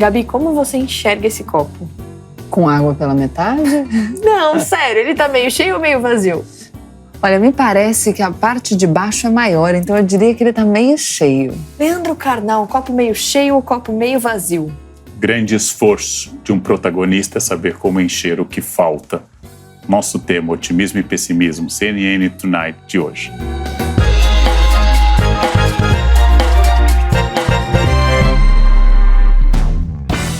Gabi, como você enxerga esse copo? Com água pela metade? Não, sério, ele tá meio cheio ou meio vazio? Olha, me parece que a parte de baixo é maior, então eu diria que ele tá meio cheio. Leandro Carnal, copo meio cheio ou copo meio vazio? Grande esforço de um protagonista é saber como encher o que falta. Nosso tema, otimismo e pessimismo, CNN Tonight de hoje.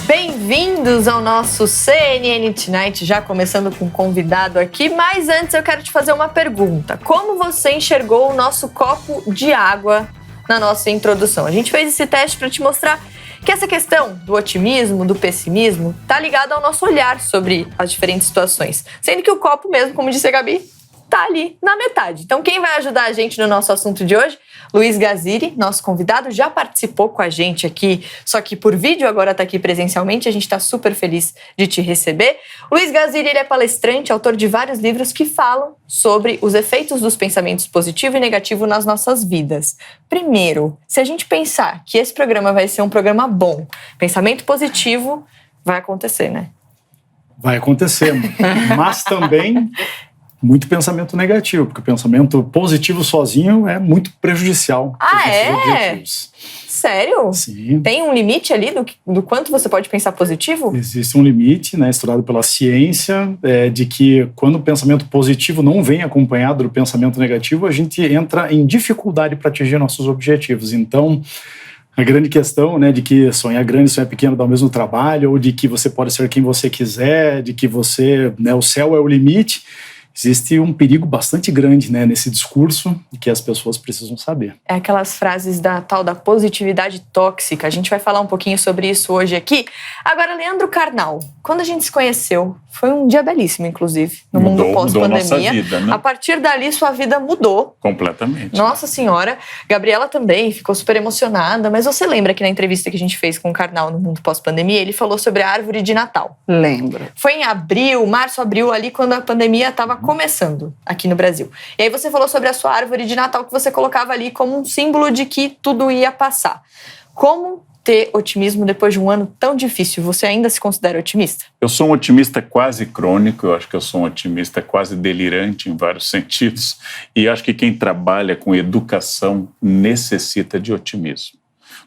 Bem-vindos ao nosso CNN Tonight, já começando com um convidado aqui, mas antes eu quero te fazer uma pergunta. Como você enxergou o nosso copo de água na nossa introdução? A gente fez esse teste para te mostrar que essa questão do otimismo, do pessimismo, tá ligada ao nosso olhar sobre as diferentes situações. Sendo que o copo mesmo, como disse a Gabi, tá ali na metade. Então quem vai ajudar a gente no nosso assunto de hoje? Luiz Gaziri, nosso convidado, já participou com a gente aqui, só que por vídeo, agora está aqui presencialmente, a gente está super feliz de te receber. Luiz Gaziri, ele é palestrante, autor de vários livros que falam sobre os efeitos dos pensamentos positivo e negativo nas nossas vidas. Primeiro, se a gente pensar que esse programa vai ser um programa bom, pensamento positivo vai acontecer, né? Vai acontecer, mas também muito pensamento negativo, porque o pensamento positivo sozinho é muito prejudicial. Ah, é? Objetivos. Sério? Sim. Tem um limite ali do quanto você pode pensar positivo? Existe um limite, né, estudado pela ciência, de que quando o pensamento positivo não vem acompanhado do pensamento negativo, a gente entra em dificuldade para atingir nossos objetivos. Então, a grande questão, né, de que sonhar grande e sonhar pequeno dá o mesmo trabalho, ou de que você pode ser quem você quiser, de que você, né, o céu é o limite. Existe um perigo bastante grande, né, nesse discurso e que as pessoas precisam saber. É aquelas frases da tal da positividade tóxica. A gente vai falar um pouquinho sobre isso hoje aqui. Agora, Leandro Carnal, quando a gente se conheceu, foi um dia belíssimo, inclusive, no mundo pós-pandemia. Mudou nossa vida, né? A partir dali, sua vida mudou. Completamente. Nossa Senhora. Gabriela também ficou super emocionada. Mas você lembra que na entrevista que a gente fez com o Carnal no mundo pós-pandemia, ele falou sobre a árvore de Natal? Lembro. Foi em abril, março, abril, ali quando a pandemia estava começando aqui no Brasil. E aí você falou sobre a sua árvore de Natal que você colocava ali como um símbolo de que tudo ia passar. Como ter otimismo depois de um ano tão difícil? Você ainda se considera otimista? Eu sou um otimista quase crônico, eu acho que eu sou um otimista quase delirante em vários sentidos, e acho que quem trabalha com educação necessita de otimismo.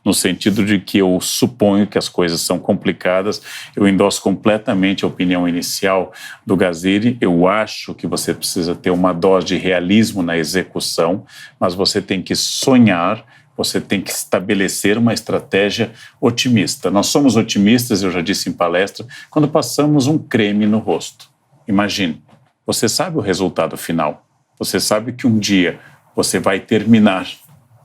No sentido de que eu suponho que as coisas são complicadas, eu endosso completamente a opinião inicial do Gaziri. Eu acho que você precisa ter uma dose de realismo na execução, mas você tem que sonhar, você tem que estabelecer uma estratégia otimista. Nós somos otimistas, eu já disse em palestra, quando passamos um creme no rosto. Imagine, você sabe o resultado final, você sabe que um dia você vai terminar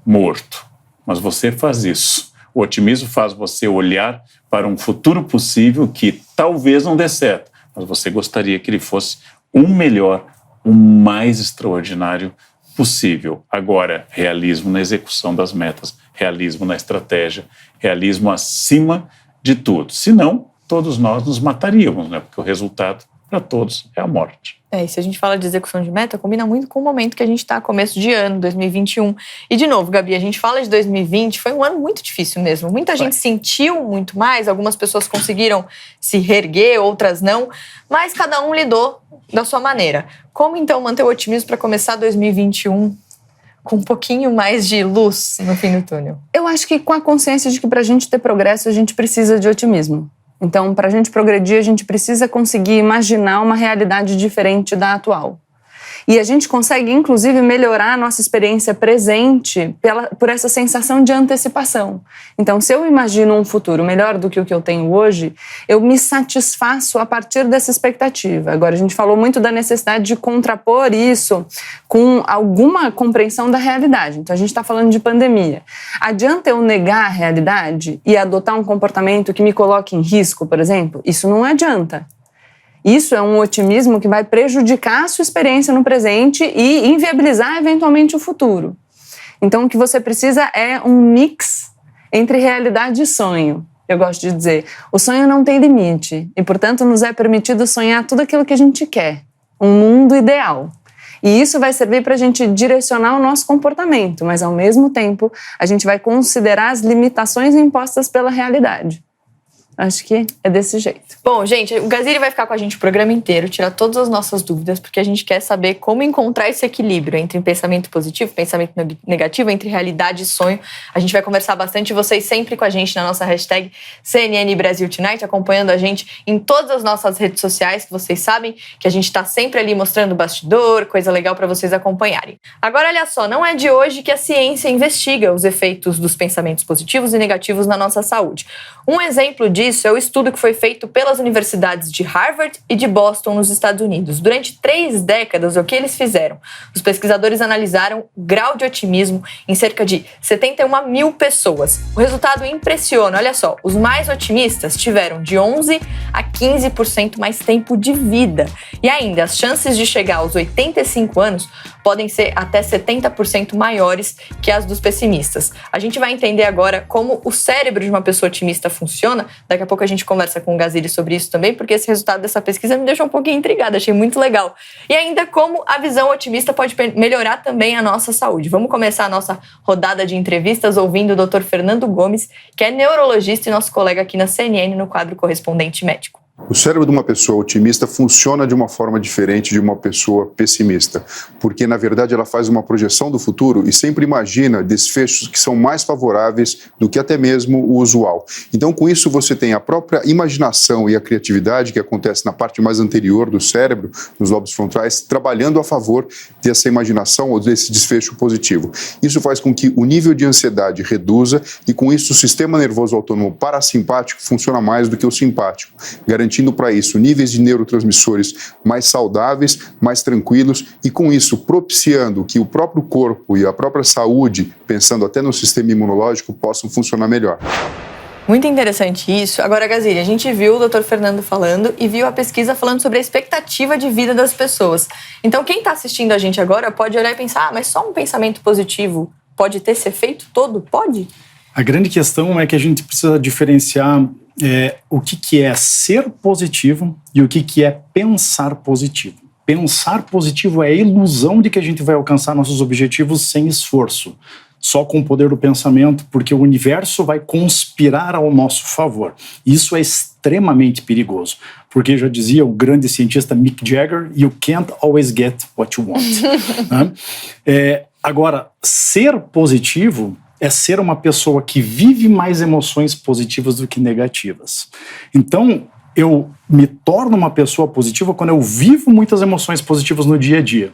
morto. Mas você faz isso. O otimismo faz você olhar para um futuro possível que talvez não dê certo, mas você gostaria que ele fosse o melhor, o mais extraordinário possível. Agora, realismo na execução das metas, realismo na estratégia, realismo acima de tudo. Senão, todos nós nos mataríamos, né? Porque o resultado para todos é a morte. E se a gente fala de execução de meta, combina muito com o momento que a gente está, começo de ano, 2021. E, de novo, Gabi, a gente fala de 2020, foi um ano muito difícil mesmo. Muita gente sentiu muito mais, algumas pessoas conseguiram se reerguer, outras não, mas cada um lidou da sua maneira. Como, então, manter o otimismo para começar 2021 com um pouquinho mais de luz no fim do túnel? Eu acho que com a consciência de que para a gente ter progresso, a gente precisa de otimismo. Então, para a gente progredir, a gente precisa conseguir imaginar uma realidade diferente da atual. E a gente consegue, inclusive, melhorar a nossa experiência presente por essa sensação de antecipação. Então, se eu imagino um futuro melhor do que o que eu tenho hoje, eu me satisfaço a partir dessa expectativa. Agora, a gente falou muito da necessidade de contrapor isso com alguma compreensão da realidade. Então, a gente está falando de pandemia. Adianta eu negar a realidade e adotar um comportamento que me coloque em risco, por exemplo? Isso não adianta. Isso é um otimismo que vai prejudicar a sua experiência no presente e inviabilizar eventualmente o futuro. Então, o que você precisa é um mix entre realidade e sonho. Eu gosto de dizer, o sonho não tem limite e, portanto, nos é permitido sonhar tudo aquilo que a gente quer. Um mundo ideal. E isso vai servir para a gente direcionar o nosso comportamento, mas, ao mesmo tempo, a gente vai considerar as limitações impostas pela realidade. Acho que é desse jeito. Bom, gente, o Gazili vai ficar com a gente o programa inteiro, tirar todas as nossas dúvidas, porque a gente quer saber como encontrar esse equilíbrio entre pensamento positivo e pensamento negativo, entre realidade e sonho. A gente vai conversar bastante, vocês sempre com a gente na nossa hashtag CNN Brasil Tonight, acompanhando a gente em todas as nossas redes sociais, que vocês sabem que a gente está sempre ali mostrando bastidor, coisa legal para vocês acompanharem. Agora, olha só, não é de hoje que a ciência investiga os efeitos dos pensamentos positivos e negativos na nossa saúde. Um exemplo disso é o estudo que foi feito pelas universidades de Harvard e de Boston, nos Estados Unidos. Durante 3 décadas, o que eles fizeram? Os pesquisadores analisaram o grau de otimismo em cerca de 71 mil pessoas. O resultado impressiona. Olha só, os mais otimistas tiveram de 11% a 15% mais tempo de vida. E ainda, as chances de chegar aos 85 anos podem ser até 70% maiores que as dos pessimistas. A gente vai entender agora como o cérebro de uma pessoa otimista funciona. Daqui a pouco a gente conversa com o Gazili sobre isso também, porque esse resultado dessa pesquisa me deixou um pouquinho intrigada, achei muito legal. E ainda como a visão otimista pode melhorar também a nossa saúde. Vamos começar a nossa rodada de entrevistas ouvindo o Dr. Fernando Gomes, que é neurologista e nosso colega aqui na CNN no quadro Correspondente Médico. O cérebro de uma pessoa otimista funciona de uma forma diferente de uma pessoa pessimista, porque, na verdade, ela faz uma projeção do futuro e sempre imagina desfechos que são mais favoráveis do que até mesmo o usual. Então, com isso, você tem a própria imaginação e a criatividade que acontece na parte mais anterior do cérebro, nos lobos frontais, trabalhando a favor dessa imaginação ou desse desfecho positivo. Isso faz com que o nível de ansiedade reduza e, com isso, o sistema nervoso autônomo parasimpático funciona mais do que o simpático, garantindo para isso níveis de neurotransmissores mais saudáveis, mais tranquilos e, com isso, propiciando que o próprio corpo e a própria saúde, pensando até no sistema imunológico, possam funcionar melhor. Muito interessante isso. Agora, Gazili, a gente viu o Dr. Fernando falando e viu a pesquisa falando sobre a expectativa de vida das pessoas. Então, quem está assistindo a gente agora pode olhar e pensar, mas só um pensamento positivo pode ter esse efeito todo? Pode? A grande questão é que a gente precisa diferenciar o que é ser positivo e o que é pensar positivo. Pensar positivo é a ilusão de que a gente vai alcançar nossos objetivos sem esforço, só com o poder do pensamento, porque o universo vai conspirar ao nosso favor. Isso é extremamente perigoso, porque já dizia o grande cientista Mick Jagger, you can't always get what you want. Né? Agora, ser positivo é ser uma pessoa que vive mais emoções positivas do que negativas. Então, eu me torno uma pessoa positiva quando eu vivo muitas emoções positivas no dia a dia.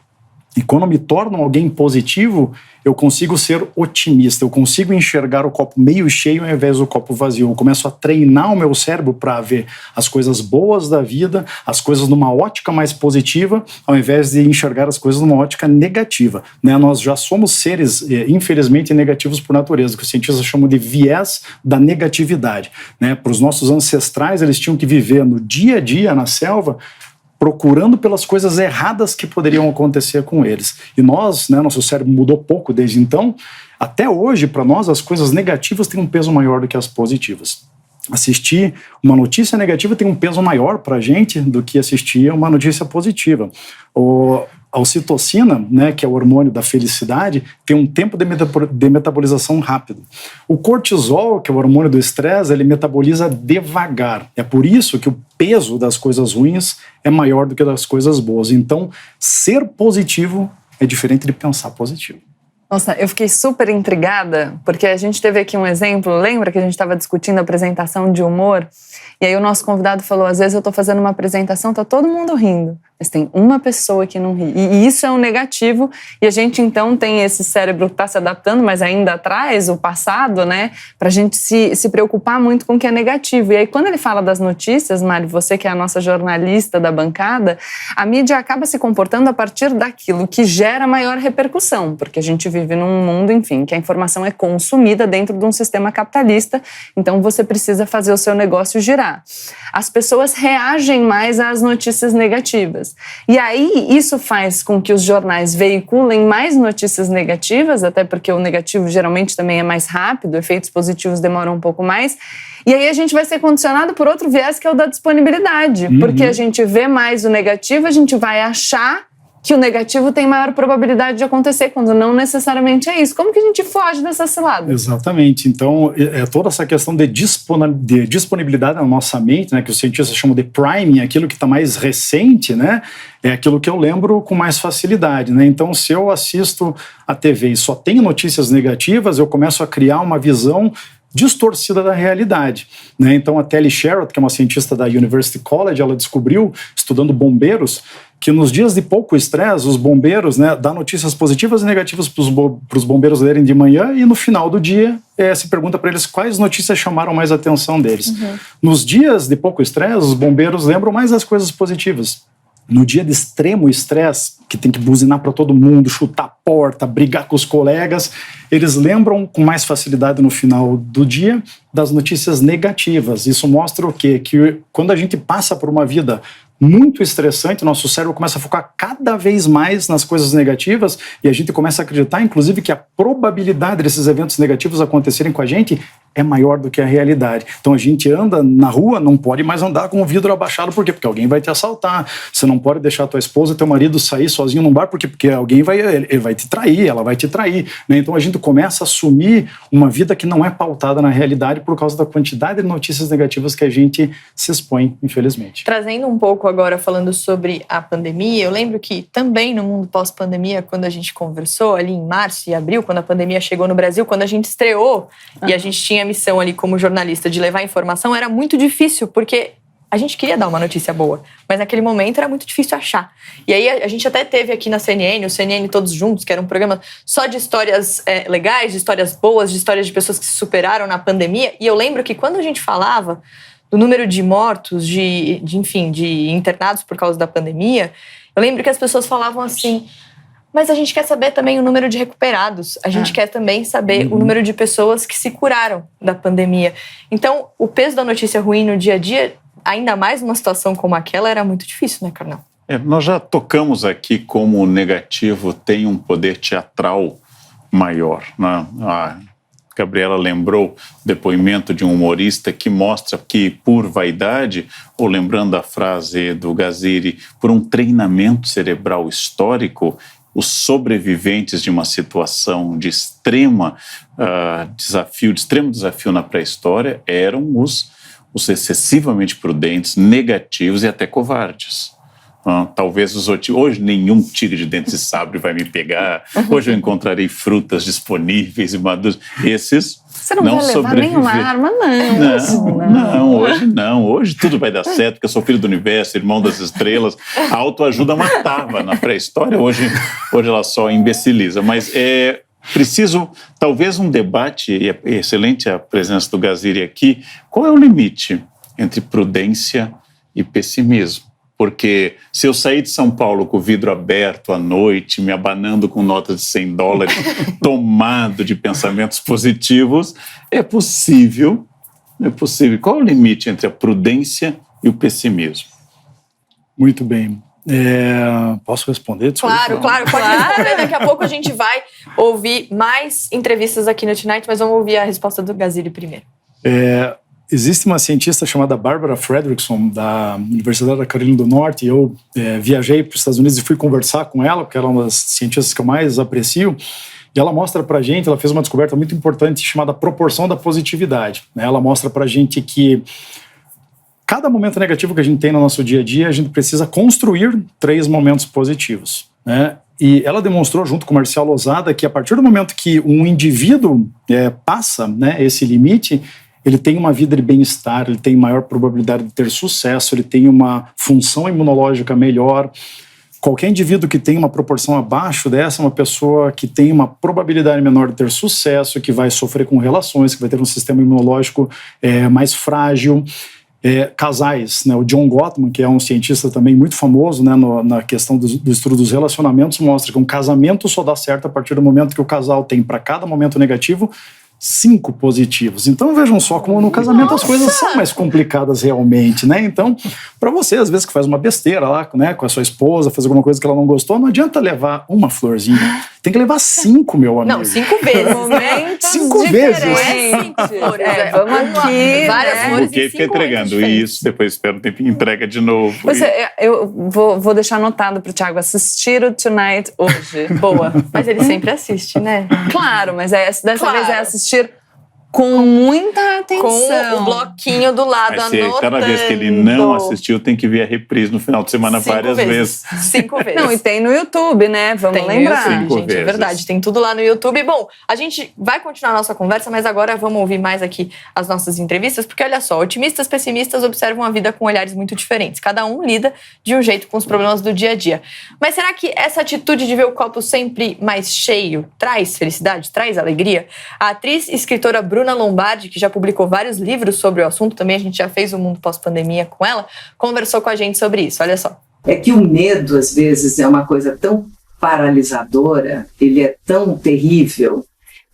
E quando eu me torno alguém positivo, eu consigo ser otimista, eu consigo enxergar o copo meio cheio ao invés do copo vazio. Eu começo a treinar o meu cérebro para ver as coisas boas da vida, as coisas numa ótica mais positiva, ao invés de enxergar as coisas numa ótica negativa. Né? Nós já somos seres, infelizmente, negativos por natureza, que os cientistas chamam de viés da negatividade. Né? Para os nossos ancestrais, eles tinham que viver no dia a dia, na selva, procurando pelas coisas erradas que poderiam acontecer com eles. E nós, né, nosso cérebro mudou pouco desde então. Até hoje, para nós, as coisas negativas têm um peso maior do que as positivas. Assistir uma notícia negativa tem um peso maior para a gente do que assistir uma notícia positiva. A ocitocina, né, que é o hormônio da felicidade, tem um tempo de metabolização rápido. O cortisol, que é o hormônio do estresse, ele metaboliza devagar. É por isso que o peso das coisas ruins é maior do que das coisas boas. Então, ser positivo é diferente de pensar positivo. Nossa, eu fiquei super intrigada, porque a gente teve aqui um exemplo, lembra que a gente estava discutindo a apresentação de humor? E aí o nosso convidado falou, às vezes eu estou fazendo uma apresentação, está todo mundo rindo, mas tem uma pessoa que não ri. E isso é um negativo, e a gente então tem esse cérebro que está se adaptando, mas ainda traz o passado, né? Para a gente se preocupar muito com o que é negativo. E aí quando ele fala das notícias, Mari, você que é a nossa jornalista da bancada, a mídia acaba se comportando a partir daquilo que gera maior repercussão, porque a gente vive num mundo, enfim, que a informação é consumida dentro de um sistema capitalista, então você precisa fazer o seu negócio girar. As pessoas reagem mais às notícias negativas. E aí, isso faz com que os jornais veiculem mais notícias negativas, até porque o negativo geralmente também é mais rápido, efeitos positivos demoram um pouco mais. E aí a gente vai ser condicionado por outro viés, que é o da disponibilidade. Porque a gente vê mais o negativo, a gente vai achar que o negativo tem maior probabilidade de acontecer, quando não necessariamente é isso. Como que a gente foge dessa cilada? Exatamente. Então, toda essa questão de disponibilidade na nossa mente, né, que os cientistas chamam de priming, aquilo que está mais recente, né, é aquilo que eu lembro com mais facilidade, né? Então, se eu assisto a TV e só tenho notícias negativas, eu começo a criar uma visão distorcida da realidade, né? Então, a Telly Sherrod, que é uma cientista da University College, ela descobriu, estudando bombeiros, que nos dias de pouco estresse, os bombeiros, né, dão notícias positivas e negativas para os bombeiros lerem de manhã, e no final do dia se pergunta para eles quais notícias chamaram mais a atenção deles. Nos dias de pouco estresse, os bombeiros lembram mais das coisas positivas. No dia de extremo estresse, que tem que buzinar para todo mundo, chutar a porta, brigar com os colegas, eles lembram com mais facilidade no final do dia das notícias negativas. Isso mostra o quê? Que quando a gente passa por uma vida muito estressante, nosso cérebro começa a focar cada vez mais nas coisas negativas e a gente começa a acreditar, inclusive, que a probabilidade desses eventos negativos acontecerem com a gente é maior do que a realidade. Então a gente anda na rua, não pode mais andar com o vidro abaixado, por quê? Porque alguém vai te assaltar. Você não pode deixar tua esposa e teu marido sair sozinho num bar, porque alguém ele vai te trair, ela vai te trair, né? Então a gente começa a assumir uma vida que não é pautada na realidade por causa da quantidade de notícias negativas que a gente se expõe, infelizmente. Trazendo um pouco agora, falando sobre a pandemia, eu lembro que também no mundo pós-pandemia, quando a gente conversou ali em março e abril, quando a pandemia chegou no Brasil, quando a gente estreou e a gente tinha a missão ali como jornalista de levar informação, era muito difícil, porque a gente queria dar uma notícia boa, mas naquele momento era muito difícil achar. E aí a gente até teve aqui na CNN, o CNN Todos Juntos, que era um programa só de histórias legais, de histórias boas, de histórias de pessoas que se superaram na pandemia, e eu lembro que quando a gente falava do número de mortos, de internados por causa da pandemia, eu lembro que as pessoas falavam assim: mas a gente quer saber também o número de recuperados, a gente quer também saber o número de pessoas que se curaram da pandemia. Então, o peso da notícia ruim no dia a dia, ainda mais numa situação como aquela, era muito difícil, né, Carnal? Nós já tocamos aqui como o negativo tem um poder teatral maior, né? A Gabriela lembrou o depoimento de um humorista que mostra que, por vaidade, ou lembrando a frase do Gaziri, por um treinamento cerebral histórico, os sobreviventes de uma situação de extremo desafio na pré-história eram os excessivamente prudentes, negativos e até covardes. Talvez hoje nenhum tigre de dentes de sabre vai me pegar, hoje eu encontrarei frutas disponíveis e maduras. Esses Você não vai levar nenhuma arma, não. Hoje não. Hoje tudo vai dar certo, porque eu sou filho do universo, irmão das estrelas. A autoajuda matava na pré-história, hoje ela só imbeciliza. Mas é preciso, talvez, um debate, e é excelente a presença do Gaziri aqui, qual é o limite entre prudência e pessimismo? Porque se eu sair de São Paulo com o vidro aberto à noite, me abanando com notas de $100, tomado de pensamentos positivos, é possível. Qual é o limite entre a prudência e o pessimismo? Muito bem. Posso responder? Desculpa. Claro, pode responder. Daqui a pouco a gente vai ouvir mais entrevistas aqui no Tonight, mas vamos ouvir a resposta do Gaziri primeiro. Existe uma cientista chamada Barbara Fredrickson, da Universidade da Carolina do Norte, e eu viajei para os Estados Unidos e fui conversar com ela, porque ela é uma das cientistas que eu mais aprecio, e ela mostra para a gente, ela fez uma descoberta muito importante chamada proporção da positividade. Ela mostra para a gente que cada momento negativo que a gente tem no nosso dia a dia, a gente precisa construir 3 momentos positivos, né? E ela demonstrou, junto com o Marcial Lozada, que a partir do momento que um indivíduo passa, né, esse limite, ele tem uma vida de bem-estar, ele tem maior probabilidade de ter sucesso, ele tem uma função imunológica melhor. Qualquer indivíduo que tem uma proporção abaixo dessa é uma pessoa que tem uma probabilidade menor de ter sucesso, que vai sofrer com relações, que vai ter um sistema imunológico mais frágil. Casais, né? O John Gottman, que é um cientista também muito famoso, né, na questão do estudo dos relacionamentos, mostra que um casamento só dá certo a partir do momento que o casal tem, para cada momento negativo, 5 positivos. Então vejam só como no casamento as coisas são mais complicadas realmente, né? Então, para você, às vezes, que faz uma besteira lá, né, com a sua esposa, faz alguma coisa que ela não gostou, não adianta levar uma florzinha. tem que levar 5, meu amigo. Não, 5 vezes. Momentos 5 vezes. Não é 5 flores. Vamos aqui, várias né? flores Porque em fica 5 entregando isso, depois espera um tempinho, entrega de novo. Eu vou deixar anotado pro Thiago assistir o Tonight hoje. Boa. Mas ele sempre assiste, né? Claro, mas dessa Claro. vez é assistir com muita atenção. Com o bloquinho do lado, Mas se anotando. cada vez que ele não assistiu, tem que ver a reprise no final de semana 5 várias vezes. 5 vezes. Não, e tem no YouTube, né? Vamos Tem no lembrar. YouTube, 5 gente, é vezes. verdade. Tem tudo lá no YouTube. Bom, a gente vai continuar a nossa conversa, mas agora vamos ouvir mais aqui as nossas entrevistas, porque olha só, otimistas, pessimistas observam a vida com olhares muito diferentes. Cada um lida de um jeito com os problemas do dia a dia. Mas será que essa atitude de ver o copo sempre mais cheio traz felicidade, traz alegria? A atriz e escritora Bruna Lombardi, que já publicou vários livros sobre o assunto, também a gente já fez o Mundo Pós-Pandemia com ela, conversou com a gente sobre isso. Olha só. É que o medo, às vezes, é uma coisa tão paralisadora, ele é tão terrível,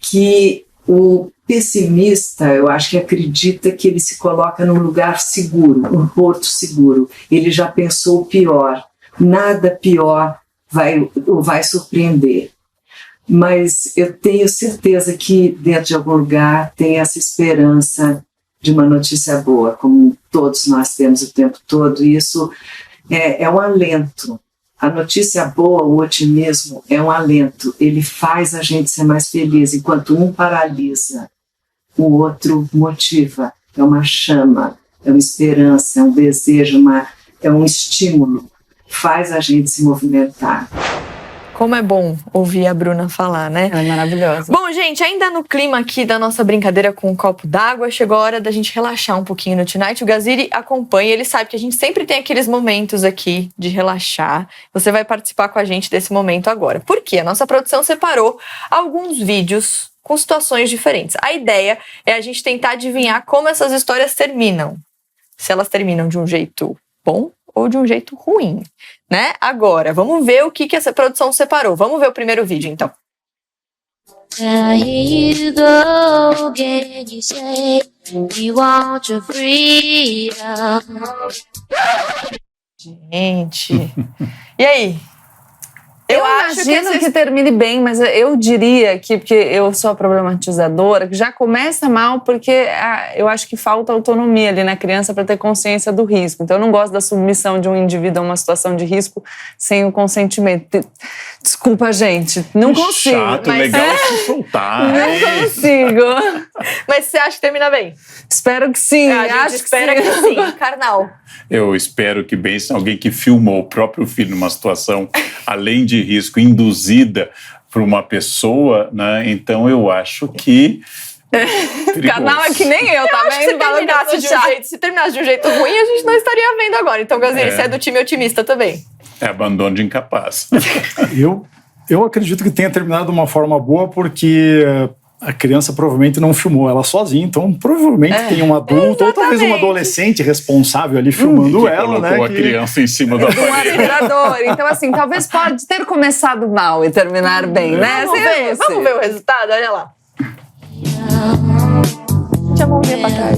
que o pessimista, eu acho que acredita que ele se coloca num lugar seguro, um porto seguro. Ele já pensou o pior, nada pior o vai surpreender. Mas eu tenho certeza que dentro de algum lugar tem essa esperança de uma notícia boa, como todos nós temos o tempo todo, e isso é um alento. A notícia boa, o otimismo, é um alento. Ele faz a gente ser mais feliz. Enquanto um paralisa, o outro motiva. É uma chama, é uma esperança, é um desejo, é um estímulo. Faz a gente se movimentar. Como é bom ouvir a Bruna falar, né? Ela é maravilhosa. Bom, gente, ainda no clima aqui da nossa brincadeira com um copo d'água, chegou a hora da gente relaxar um pouquinho no Tonight. O Gaziri acompanha, ele sabe que a gente sempre tem aqueles momentos aqui de relaxar. Você vai participar com a gente desse momento agora. Por quê? A nossa produção separou alguns vídeos com situações diferentes. A ideia é a gente tentar adivinhar como essas histórias terminam. Se elas terminam de um jeito bom ou de um jeito ruim, né? Agora, vamos ver o que essa produção separou. Vamos ver o primeiro vídeo, então. Here you go again, you say you want your freedom. Gente, e aí? Eu imagino que termine bem, mas eu diria que, porque eu sou a problematizadora, que já começa mal porque eu acho que falta autonomia ali na criança para ter consciência do risco. Então eu não gosto da submissão de um indivíduo a uma situação de risco sem o consentimento. Desculpa, gente, não consigo. Chato, mas legal se soltar. não consigo. Mas você acha que termina bem? Espero que sim. A gente acho espera que sim. Carnal. Eu espero que bem, se alguém que filmou o próprio filho numa situação além de risco, induzida por uma pessoa, né? Então eu acho que Canal é que nem eu, tá vendo? Se terminasse de um jeito ruim, a gente não estaria vendo agora. Então, Gaziri, você é do time otimista também. É abandono de incapaz. Eu acredito que tenha terminado de uma forma boa porque a criança provavelmente não filmou ela sozinha, então provavelmente tem um adulto ou talvez um adolescente responsável ali filmando ela, né? Colocou a criança em cima do Um aparelho. aspirador. Então, assim, talvez pode ter começado mal e terminar bem, né? Vamos ver o resultado, olha lá. Deixa a mãozinha pra trás.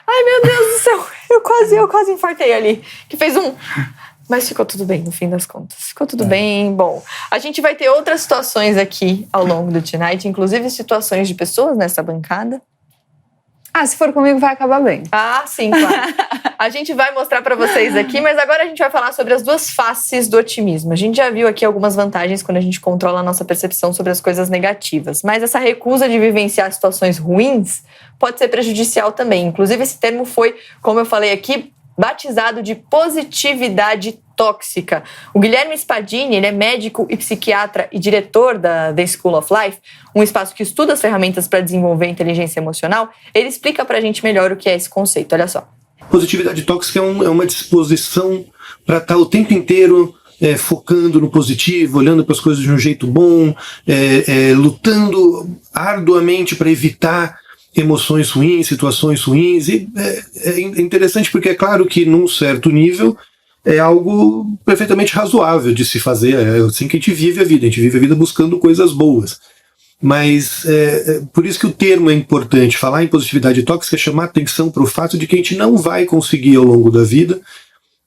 Ai, meu Deus do céu. Eu quase infartei ali. Que fez um... Mas ficou tudo bem, no fim das contas. Ficou tudo bem. Bom, a gente vai ter outras situações aqui ao longo do Tonight, inclusive situações de pessoas nessa bancada. Se for comigo vai acabar bem. Sim, claro. A gente vai mostrar pra vocês aqui, mas agora a gente vai falar sobre as duas faces do otimismo. A gente já viu aqui algumas vantagens quando a gente controla a nossa percepção sobre as coisas negativas, mas essa recusa de vivenciar situações ruins pode ser prejudicial também. Inclusive, esse termo foi, como eu falei aqui, batizado de positividade tóxica. O Guilherme Spadini, ele é médico e psiquiatra e diretor da The School of Life, um espaço que estuda as ferramentas para desenvolver inteligência emocional. Ele explica pra gente melhor o que é esse conceito. Olha só. Positividade tóxica é uma disposição para estar o tempo inteiro focando no positivo, olhando para as coisas de um jeito bom, lutando arduamente para evitar emoções ruins, situações ruins. E é interessante porque é claro que num certo nível é algo perfeitamente razoável de se fazer. É assim que a gente vive a vida buscando coisas boas. Mas por isso que o termo é importante. Falar em positividade tóxica é chamar atenção para o fato de que a gente não vai conseguir ao longo da vida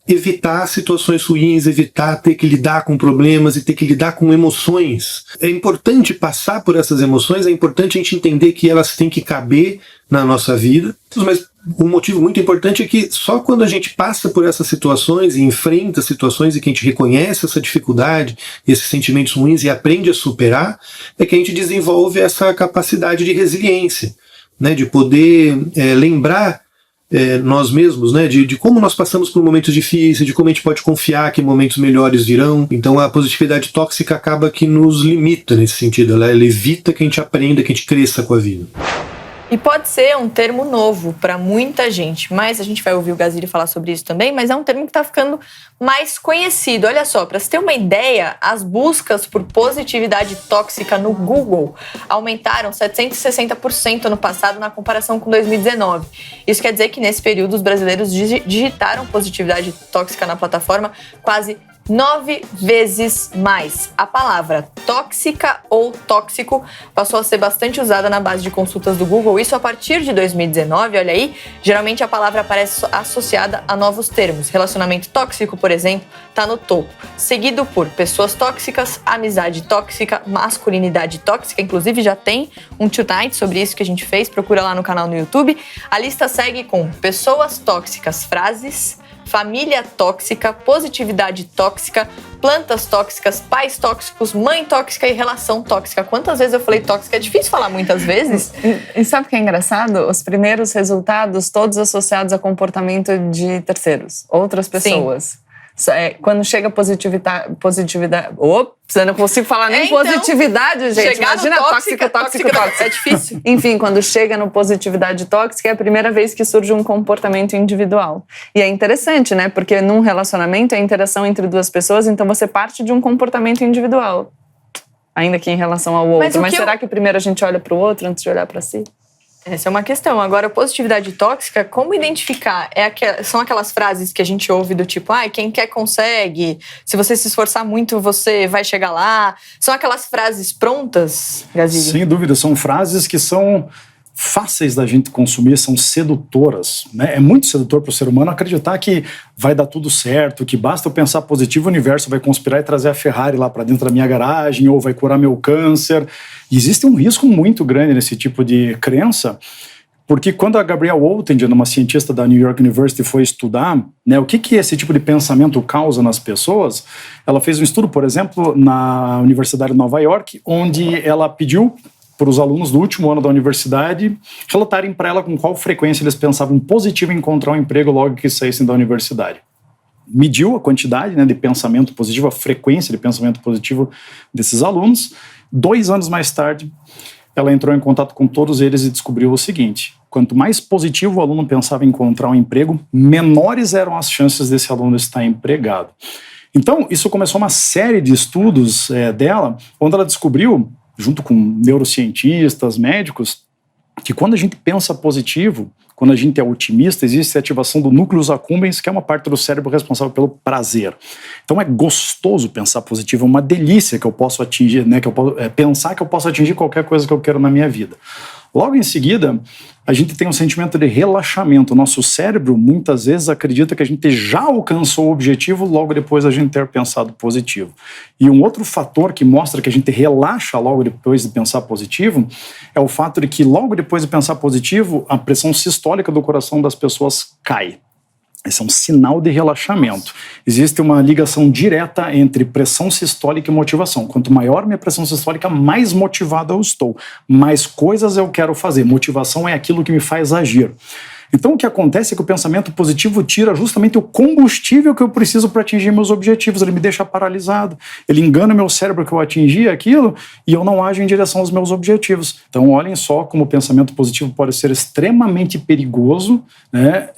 evitar situações ruins, evitar ter que lidar com problemas e ter que lidar com emoções. É importante passar por essas emoções, é importante a gente entender que elas têm que caber na nossa vida, mas um motivo muito importante é que só quando a gente passa por essas situações e enfrenta situações e que a gente reconhece essa dificuldade, esses sentimentos ruins e aprende a superar, é que a gente desenvolve essa capacidade de resiliência, né, de poder lembrar nós mesmos, né, de como nós passamos por momentos difíceis, de como a gente pode confiar que momentos melhores virão. Então a positividade tóxica acaba que nos limita nesse sentido, ela evita que a gente aprenda, que a gente cresça com a vida. E pode ser um termo novo para muita gente, mas a gente vai ouvir o Gazili falar sobre isso também, mas é um termo que está ficando mais conhecido. Olha só, para você ter uma ideia, as buscas por positividade tóxica no Google aumentaram 760% no passado na comparação com 2019. Isso quer dizer que nesse período os brasileiros digitaram positividade tóxica na plataforma quase 9 vezes mais. A palavra tóxica ou tóxico passou a ser bastante usada na base de consultas do Google. Isso a partir de 2019, olha aí, geralmente a palavra aparece associada a novos termos. Relacionamento tóxico, por exemplo, está no topo, seguido por pessoas tóxicas, amizade tóxica, masculinidade tóxica. Inclusive já tem um Tonight sobre isso que a gente fez, procura lá no canal no YouTube. A lista segue com pessoas tóxicas, frases, família tóxica, positividade tóxica, plantas tóxicas, pais tóxicos, mãe tóxica e relação tóxica. Quantas vezes eu falei tóxica? É difícil falar muitas vezes. E sabe o que é engraçado? Os primeiros resultados, todos associados a comportamento de terceiros, outras pessoas. Sim. Quando chega positividade... Ops, eu não consigo falar nem positividade, gente. Imagina tóxica. É difícil. Enfim, quando chega no positividade tóxica, é a primeira vez que surge um comportamento individual. E é interessante, né? Porque num relacionamento é a interação entre duas pessoas, então você parte de um comportamento individual. Ainda que em relação ao outro. Mas será que primeiro a gente olha para o outro antes de olhar para si? Essa é uma questão. Agora, positividade tóxica, como identificar? São aquelas frases que a gente ouve do tipo, quem quer consegue, se você se esforçar muito, você vai chegar lá. São aquelas frases prontas, Gazili? Sem dúvida, são frases que são fáceis da gente consumir, são sedutoras, né? É muito sedutor para o ser humano acreditar que vai dar tudo certo, que basta eu pensar positivo, o universo vai conspirar e trazer a Ferrari lá para dentro da minha garagem, ou vai curar meu câncer. E existe um risco muito grande nesse tipo de crença, porque quando a Gabrielle Oettingen, uma cientista da New York University, foi estudar, né, o que esse tipo de pensamento causa nas pessoas, ela fez um estudo, por exemplo, na Universidade de Nova York, onde ela pediu para os alunos do último ano da universidade relatarem para ela com qual frequência eles pensavam positivo em encontrar um emprego logo que saíssem da universidade. Mediu a quantidade, né, de pensamento positivo, a frequência de pensamento positivo desses alunos. 2 anos mais tarde, ela entrou em contato com todos eles e descobriu o seguinte: quanto mais positivo o aluno pensava em encontrar um emprego, menores eram as chances desse aluno estar empregado. Então, isso começou uma série de estudos dela, onde ela descobriu, junto com neurocientistas, médicos, que quando a gente pensa positivo, quando a gente é otimista, existe a ativação do núcleus accumbens, que é uma parte do cérebro responsável pelo prazer. Então é gostoso pensar positivo, é uma delícia que eu posso atingir, né, pensar que eu posso atingir qualquer coisa que eu quero na minha vida. Logo em seguida, a gente tem um sentimento de relaxamento. O nosso cérebro, muitas vezes, acredita que a gente já alcançou o objetivo logo depois da gente ter pensado positivo. E um outro fator que mostra que a gente relaxa logo depois de pensar positivo é o fato de que logo depois de pensar positivo, a pressão sistólica do coração das pessoas cai. Esse é um sinal de relaxamento. Existe uma ligação direta entre pressão sistólica e motivação. Quanto maior minha pressão sistólica, mais motivado eu estou. Mais coisas eu quero fazer. Motivação é aquilo que me faz agir. Então o que acontece é que o pensamento positivo tira justamente o combustível que eu preciso para atingir meus objetivos. Ele me deixa paralisado. Ele engana meu cérebro que eu atingi aquilo e eu não ajo em direção aos meus objetivos. Então olhem só como o pensamento positivo pode ser extremamente perigoso, né,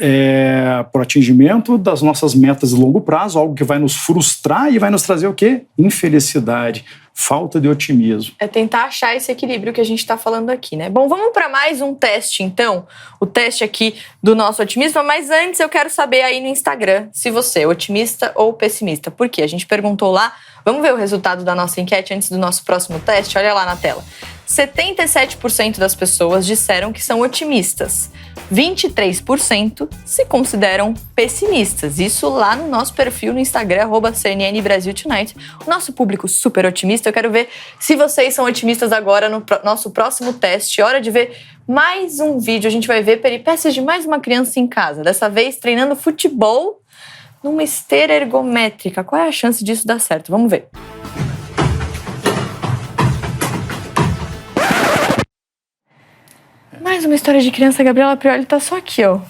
para o atingimento das nossas metas de longo prazo, algo que vai nos frustrar e vai nos trazer o quê? Infelicidade. Falta de otimismo. É tentar achar esse equilíbrio que a gente está falando aqui, né? Bom, vamos para mais um teste, então. O teste aqui do nosso otimismo. Mas antes eu quero saber aí no Instagram se você é otimista ou pessimista. Por quê? A gente perguntou lá, Vamos ver o resultado da nossa enquete antes do nosso próximo teste? Olha lá na tela. 77% das pessoas disseram que são otimistas. 23% se consideram pessimistas. Isso lá no nosso perfil no Instagram, @CNN Brasil Tonight. O nosso público super otimista. Eu quero ver se vocês são otimistas agora no nosso próximo teste. Hora de ver mais um vídeo. A gente vai ver peripécias de mais uma criança em casa. Dessa vez treinando futebol numa esteira ergométrica. Qual é a chance disso dar certo? Vamos ver. Mais uma história de criança. A Gabriela Prioli tá só aqui, ó.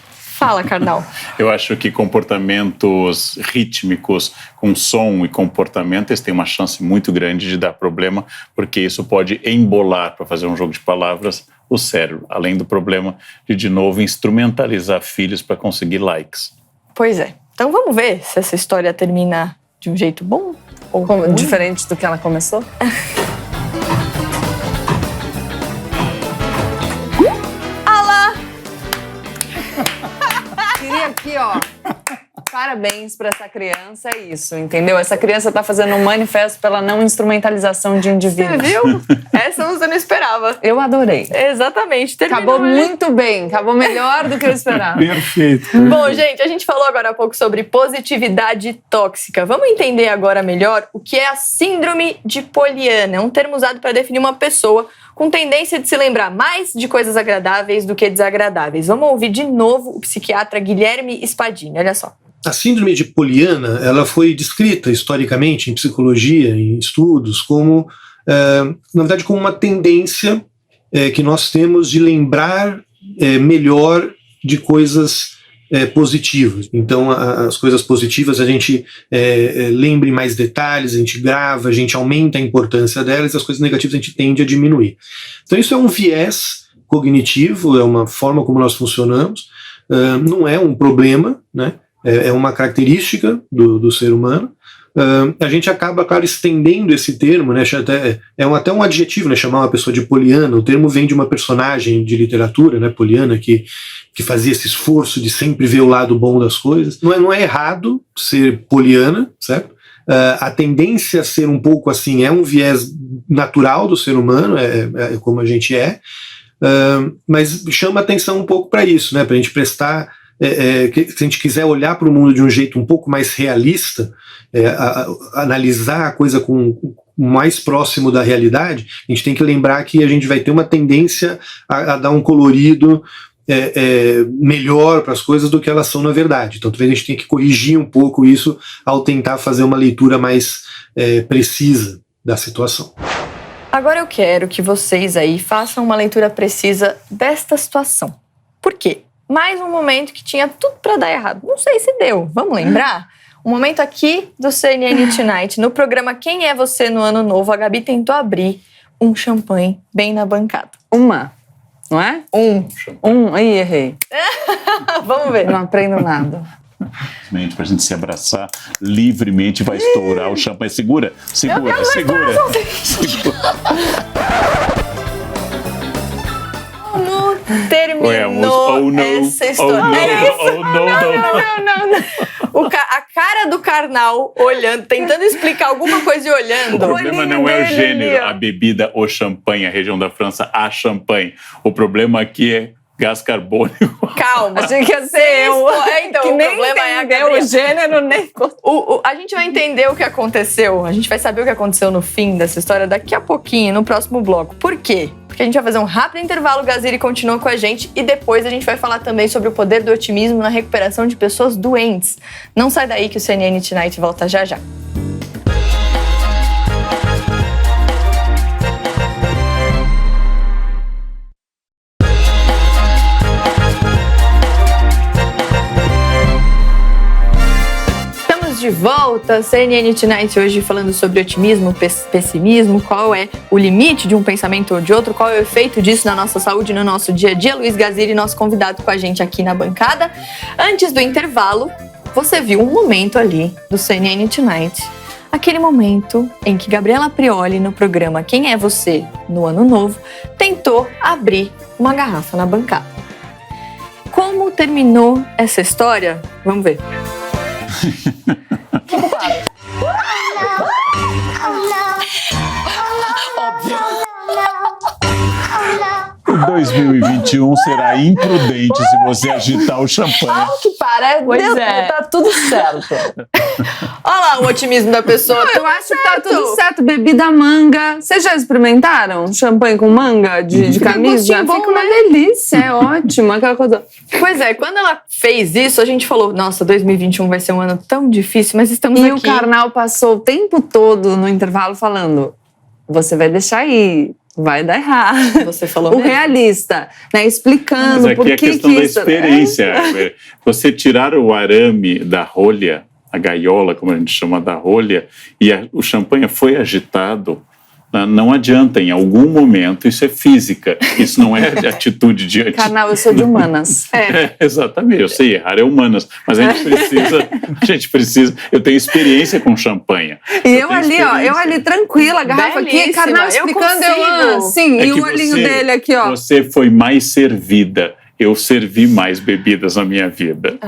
Fala, Karnal. Eu acho que comportamentos rítmicos com som e comportamento, eles têm uma chance muito grande de dar problema, porque isso pode embolar, para fazer um jogo de palavras, o cérebro. Além do problema de novo, instrumentalizar filhos para conseguir likes. Pois é. Então vamos ver se essa história termina de um jeito bom ou ruim. Diferente do que ela começou? Queria aqui, ó, parabéns pra essa criança, é isso, entendeu? Essa criança tá fazendo um manifesto pela não instrumentalização de indivíduos. Você viu? Essa você não esperava. Eu adorei. Exatamente. Acabou muito bem, acabou melhor do que eu esperava. Perfeito. Bom, gente, a gente falou agora há pouco sobre positividade tóxica. Vamos entender agora melhor o que é a síndrome de Poliana. É um termo usado para definir uma pessoa com tendência de se lembrar mais de coisas agradáveis do que desagradáveis. Vamos ouvir de novo o psiquiatra Guilherme Spadini. Olha só. A síndrome de Poliana, ela foi descrita historicamente em psicologia, em estudos, como, na verdade, como uma tendência que nós temos de lembrar melhor de coisas positivas. Então, as coisas positivas a gente lembra em mais detalhes, a gente grava, a gente aumenta a importância delas, as coisas negativas a gente tende a diminuir. Então, isso é um viés cognitivo, é uma forma como nós funcionamos, não é um problema, né? É uma característica do ser humano. A gente acaba, claro, estendendo esse termo, né? Até um adjetivo, né? Chamar uma pessoa de poliana. O termo vem de uma personagem de literatura, né? Poliana, que fazia esse esforço de sempre ver o lado bom das coisas. Não é errado ser poliana, certo? A tendência a ser um pouco assim é um viés natural do ser humano, é como a gente é, mas chama atenção um pouco para isso, né? Para a gente prestar, se a gente quiser olhar para o mundo de um jeito um pouco mais realista, analisar a coisa com mais próximo da realidade, a gente tem que lembrar que a gente vai ter uma tendência a dar um colorido melhor para as coisas do que elas são na verdade. Então talvez a gente tenha que corrigir um pouco isso ao tentar fazer uma leitura mais precisa da situação. Agora eu quero que vocês aí façam uma leitura precisa desta situação. Por quê? Mais um momento que tinha tudo para dar errado. Não sei se deu. Vamos lembrar? Um momento aqui do CNN Tonight, no programa Quem é Você no Ano Novo, a Gabi tentou abrir um champanhe bem na bancada. Não é? Aí errei. Vvamos ver. Não aprendo nada. Simplesmente pra gente se abraçar livremente, vai estourar o champanhe. Segura. Como terminou essa história? A cara do Karnal olhando, tentando explicar alguma coisa e olhando. O problema não é o gênero, a bebida, o champanhe, a região da França, a champanhe. O problema aqui é gás carbônico. Calma. Achei que ia ser eu. Então, que o nem problema é entendeu o gênero, nem... A gente vai entender o que aconteceu. A gente vai saber o que aconteceu no fim dessa história daqui a pouquinho, no próximo bloco. Por quê? Porque a gente vai fazer um rápido intervalo, o Gaziri continua com a gente e depois a gente vai falar também sobre o poder do otimismo na recuperação de pessoas doentes. Não sai daí que o CNN Tonight volta já já. De volta, CNN Tonight hoje falando sobre otimismo, pessimismo, qual é o limite de um pensamento ou de outro, qual é o efeito disso na nossa saúde, no nosso dia a dia. Luiz Gaziri, nosso convidado com a gente aqui na bancada. Antes do intervalo, você viu um momento ali do CNN Tonight, aquele momento em que Gabriela Prioli, no programa Quem é Você no Ano Novo, tentou abrir uma garrafa na bancada. Como terminou essa história? Vamos ver. O 2021 será imprudente se você agitar o champanhe. Ao que parece, tá tudo certo. Olha lá o otimismo da pessoa. Eu acho que tá tudo certo. Bebida manga. Vocês já experimentaram champanhe com manga de camisa? Bom, fica uma delícia, é ótimo. Aquela coisa. Pois é, quando ela fez isso, a gente falou, nossa, 2021 vai ser um ano tão difícil, mas estamos aqui. E o Karnal passou o tempo todo no intervalo falando, você vai deixar aí. Vai dar errado. Você falou o mesmo. Realista, né? Explicando Mas aqui por que é questão da isso... experiência. Você tirar o arame da rolha, a gaiola, como a gente chama da rolha, e o champanhe foi agitado, não adianta, em algum momento, isso é física, isso não é atitude de... Karnal, eu sou de humanas. Exatamente, eu sei, errar é humanas, mas a gente precisa, eu tenho experiência com champanhe. E eu ali tranquila, a garrafa aqui, Karnal explicando, sim, e o olhinho dele aqui, ó. Você foi mais servida, eu servi mais bebidas na minha vida.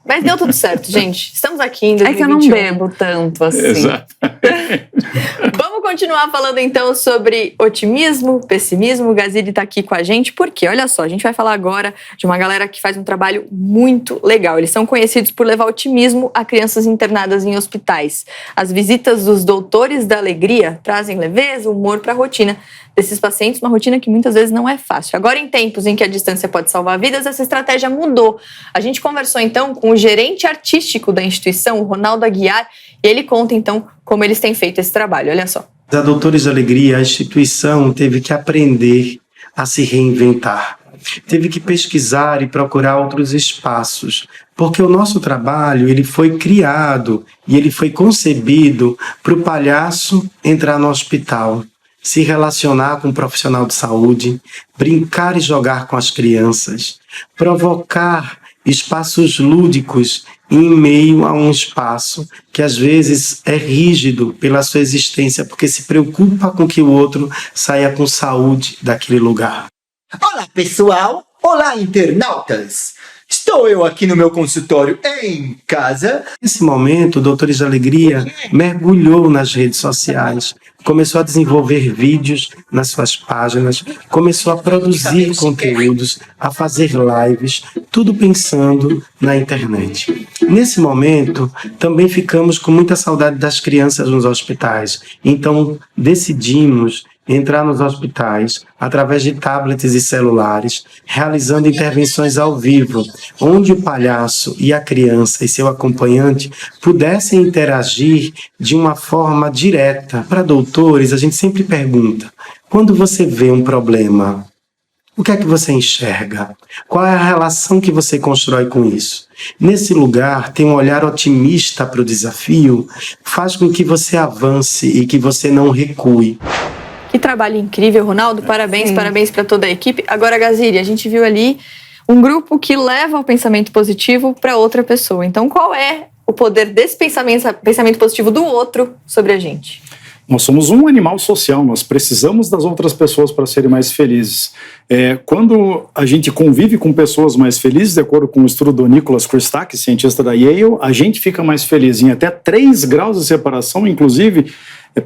Mas deu tudo certo, gente. Estamos aqui em 2021. É que eu não bebo tanto assim. Exato. Vamos continuar falando então sobre otimismo, pessimismo. O Gazili está aqui com a gente porque, olha só, a gente vai falar agora de uma galera que faz um trabalho muito legal. Eles são conhecidos por levar otimismo a crianças internadas em hospitais. As visitas dos doutores da alegria trazem leveza, humor para a rotina desses pacientes, uma rotina que muitas vezes não é fácil. Agora, em tempos em que a distância pode salvar vidas, essa estratégia mudou. A gente conversou então com o gerente artístico da instituição, o Ronaldo Aguiar, e ele conta então como eles têm feito esse trabalho. Olha só. A Doutores da Alegria, a instituição teve que aprender a se reinventar. Teve que pesquisar e procurar outros espaços, porque o nosso trabalho ele foi criado e ele foi concebido para o palhaço entrar no hospital, se relacionar com um profissional de saúde, brincar e jogar com as crianças, provocar espaços lúdicos em meio a um espaço que às vezes é rígido pela sua existência, porque se preocupa com que o outro saia com saúde daquele lugar. Olá, pessoal! Olá, internautas! Estou eu aqui no meu consultório em casa. Nesse momento, o Doutores da Alegria mergulhou nas redes sociais, começou a desenvolver vídeos nas suas páginas, começou a produzir conteúdos, a fazer lives, tudo pensando na internet. Nesse momento, também ficamos com muita saudade das crianças nos hospitais, então decidimos entrar nos hospitais através de tablets e celulares, realizando intervenções ao vivo, onde o palhaço e a criança e seu acompanhante pudessem interagir de uma forma direta. Para doutores, a gente sempre pergunta, quando você vê um problema, o que é que você enxerga? Qual é a relação que você constrói com isso? Nesse lugar, ter um olhar otimista para o desafio faz com que você avance e que você não recue. Que trabalho incrível, Ronaldo. Parabéns, parabéns para toda a equipe. Agora, Gazili, a gente viu ali um grupo que leva o pensamento positivo para outra pessoa. Então, qual é o poder desse pensamento positivo do outro sobre a gente? Nós somos um animal social, nós precisamos das outras pessoas para serem mais felizes. Quando a gente convive com pessoas mais felizes, de acordo com o estudo do Nicholas Christak, cientista da Yale, a gente fica mais feliz. Em até 3 graus de separação, inclusive,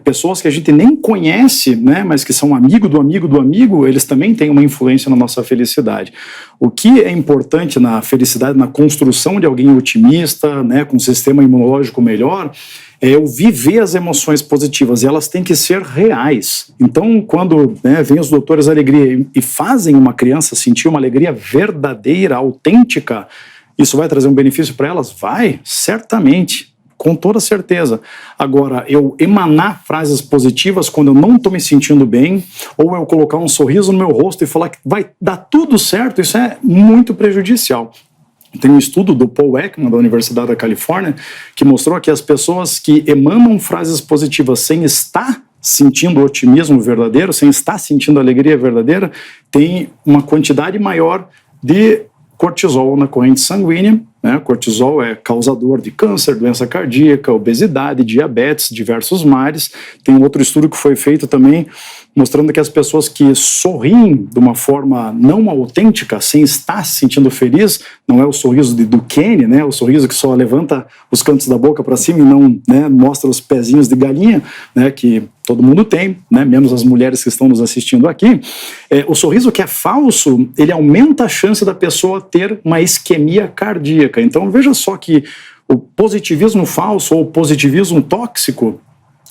pessoas que a gente nem conhece, né, mas que são amigo do amigo do amigo, eles também têm uma influência na nossa felicidade. O que é importante na felicidade, na construção de alguém otimista, né, com um sistema imunológico melhor, é eu viver as emoções positivas, e elas têm que ser reais. Então, quando vem os doutores da alegria e fazem uma criança sentir uma alegria verdadeira, autêntica, isso vai trazer um benefício para elas? Vai, certamente. Com toda certeza. Agora, eu emanar frases positivas quando eu não estou me sentindo bem, ou eu colocar um sorriso no meu rosto e falar que vai dar tudo certo, isso é muito prejudicial. Tem um estudo do Paul Ekman, da Universidade da Califórnia, que mostrou que as pessoas que emanam frases positivas sem estar sentindo otimismo verdadeiro, sem estar sentindo alegria verdadeira, têm uma quantidade maior de cortisol na corrente sanguínea. Cortisol é causador de câncer, doença cardíaca, obesidade, diabetes, diversos males. Tem outro estudo que foi feito também mostrando que as pessoas que sorriem de uma forma não autêntica, sem estar se sentindo feliz, não é o sorriso do Kenny, né, o sorriso que só levanta os cantos da boca para cima e não, né, mostra os pezinhos de galinha, né, que todo mundo tem, né, menos as mulheres que estão nos assistindo aqui. O sorriso que é falso, ele aumenta a chance da pessoa ter uma isquemia cardíaca. Então veja só que o positivismo falso ou o positivismo tóxico,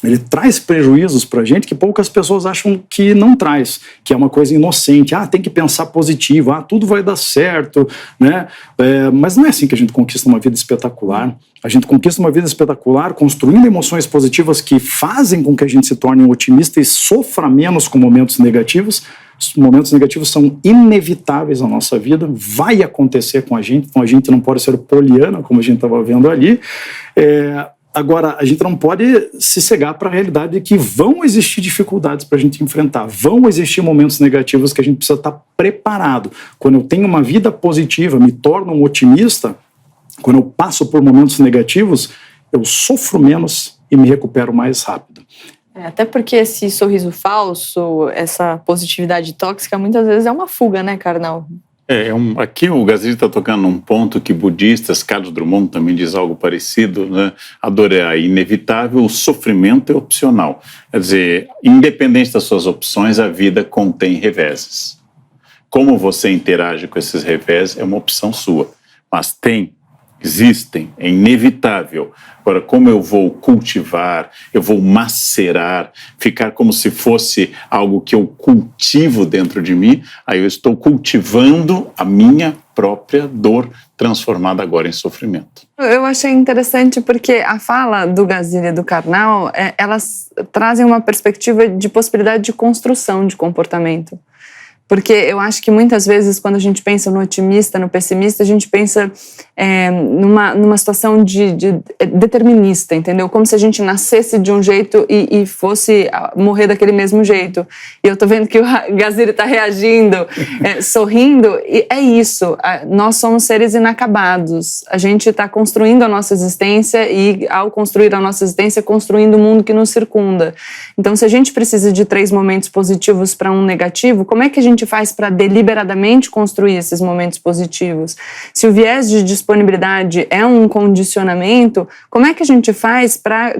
ele traz prejuízos para a gente que poucas pessoas acham que não traz, que é uma coisa inocente. Tem que pensar positivo, tudo vai dar certo, né? Mas não é assim que a gente conquista uma vida espetacular. A gente conquista uma vida espetacular construindo emoções positivas que fazem com que a gente se torne um otimista e sofra menos com momentos negativos. Os momentos negativos são inevitáveis na nossa vida, vai acontecer com a gente, então a gente não pode ser poliana, como a gente estava vendo ali. Agora, a gente não pode se cegar para a realidade de que vão existir dificuldades para a gente enfrentar, vão existir momentos negativos que a gente precisa estar preparado. Quando eu tenho uma vida positiva, me torno um otimista, quando eu passo por momentos negativos, eu sofro menos e me recupero mais rápido. Até porque esse sorriso falso, essa positividade tóxica, muitas vezes é uma fuga, né, Karnal? Aqui o Gazili está tocando num ponto que budistas, Carlos Drummond também diz algo parecido, né? A dor é inevitável, o sofrimento é opcional. Quer dizer, independente das suas opções, a vida contém reveses. Como você interage com esses reveses é uma opção sua, mas existem, é inevitável. Agora, como eu vou cultivar, eu vou macerar, ficar como se fosse algo que eu cultivo dentro de mim, aí eu estou cultivando a minha própria dor transformada agora em sofrimento. Eu achei interessante porque a fala do Gazili e do Karnal, elas trazem uma perspectiva de possibilidade de construção de comportamento. Porque eu acho que muitas vezes, quando a gente pensa no otimista, no pessimista, a gente pensa numa situação de determinista, entendeu? Como se a gente nascesse de um jeito e fosse morrer daquele mesmo jeito. E eu tô vendo que o Gazili está reagindo, sorrindo, e é isso. Nós somos seres inacabados. A gente está construindo a nossa existência e, ao construir a nossa existência, construindo o mundo que nos circunda. Então, se a gente precisa de 3 momentos positivos para um negativo, como é que a gente faz para deliberadamente construir esses momentos positivos? Se o viés de disponibilidade é um condicionamento, como é que a gente faz para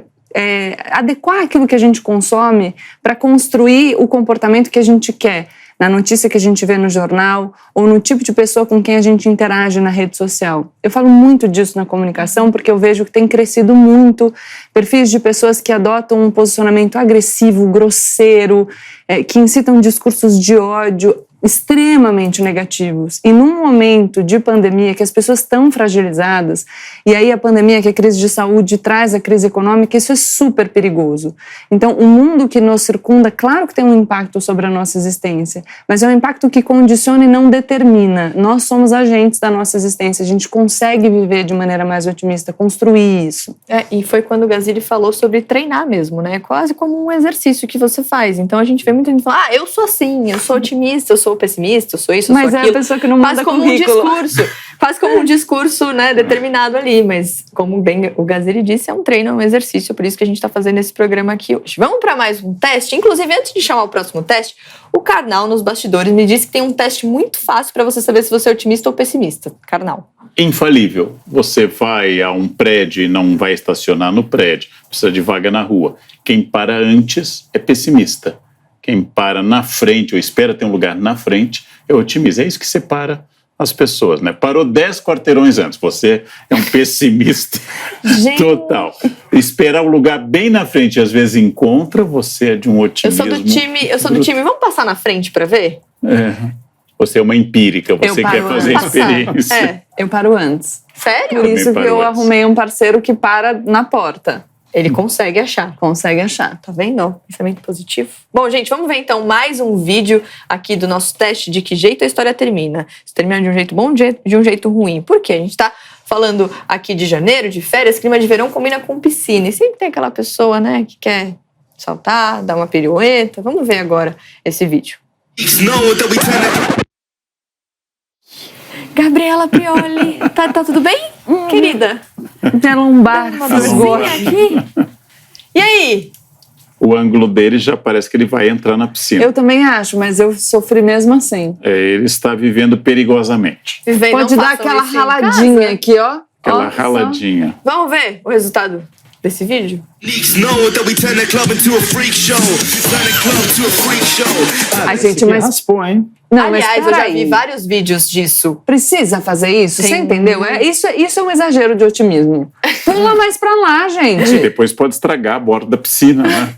adequar aquilo que a gente consome para construir o comportamento que a gente quer? Na notícia que a gente vê no jornal ou no tipo de pessoa com quem a gente interage na rede social. Eu falo muito disso na comunicação porque eu vejo que tem crescido muito perfis de pessoas que adotam um posicionamento agressivo, grosseiro, que incitam discursos de ódio extremamente negativos. E num momento de pandemia que as pessoas estão fragilizadas, e aí a pandemia, que é a crise de saúde, traz a crise econômica, isso é super perigoso. Então, o mundo que nos circunda, claro que tem um impacto sobre a nossa existência, mas é um impacto que condiciona e não determina. Nós somos agentes da nossa existência, a gente consegue viver de maneira mais otimista, construir isso. E foi quando o Gazili falou sobre treinar mesmo, né? Quase como um exercício que você faz. Então, a gente vê muita gente falar, eu sou assim, eu sou otimista, eu sou pessimista, eu sou isso, eu sou aquilo. Mas é a pessoa que não manda currículo. Faz como um discurso, né, determinado ali, mas como bem o Gazili disse, é um treino, é um exercício, por isso que a gente está fazendo esse programa aqui hoje. Vamos para mais um teste? Inclusive, antes de chamar o próximo teste, o Karnal, nos bastidores, me disse que tem um teste muito fácil para você saber se você é otimista ou pessimista. Karnal. Infalível. Você vai a um prédio e não vai estacionar no prédio, precisa de vaga na rua. Quem para antes é pessimista. Quem para na frente, ou espera ter um lugar na frente, é otimista. É isso que separa as pessoas, né? Parou 10 quarteirões antes, você é um pessimista total. Esperar o lugar bem na frente, às vezes encontra, você é de um otimismo. Eu sou do time, vamos passar na frente para ver? Você é uma empírica, você quer fazer a experiência. Eu paro antes. Sério? Por isso que eu arrumei um parceiro que para na porta. Ele consegue achar. Consegue achar. Tá vendo? Pensamento positivo. Bom, gente, vamos ver então mais um vídeo aqui do nosso teste de que jeito a história termina. Se termina de um jeito bom, de um jeito ruim. Por quê? A gente tá falando aqui de janeiro, de férias, clima de verão combina com piscina. E sempre tem aquela pessoa, né, que quer saltar, dar uma pirueta. Vamos ver agora esse vídeo. Gabriela Prioli, tá tudo bem, querida? Minha lombar uma dorzinha aqui. E aí? o ângulo dele já parece que ele vai entrar na piscina. Eu também acho, mas eu sofri mesmo assim. Ele está vivendo perigosamente. Pode dar aquela raladinha aqui, ó. Aquela raladinha. Vamos ver o resultado desse vídeo? Ai, gente, mas... raspou, hein? Não, Aliás, mas eu já vi vários vídeos disso. Precisa fazer isso? Tem. Você entendeu? Isso é um exagero de otimismo. Pula mais pra lá, gente. Depois pode estragar a borda da piscina, né?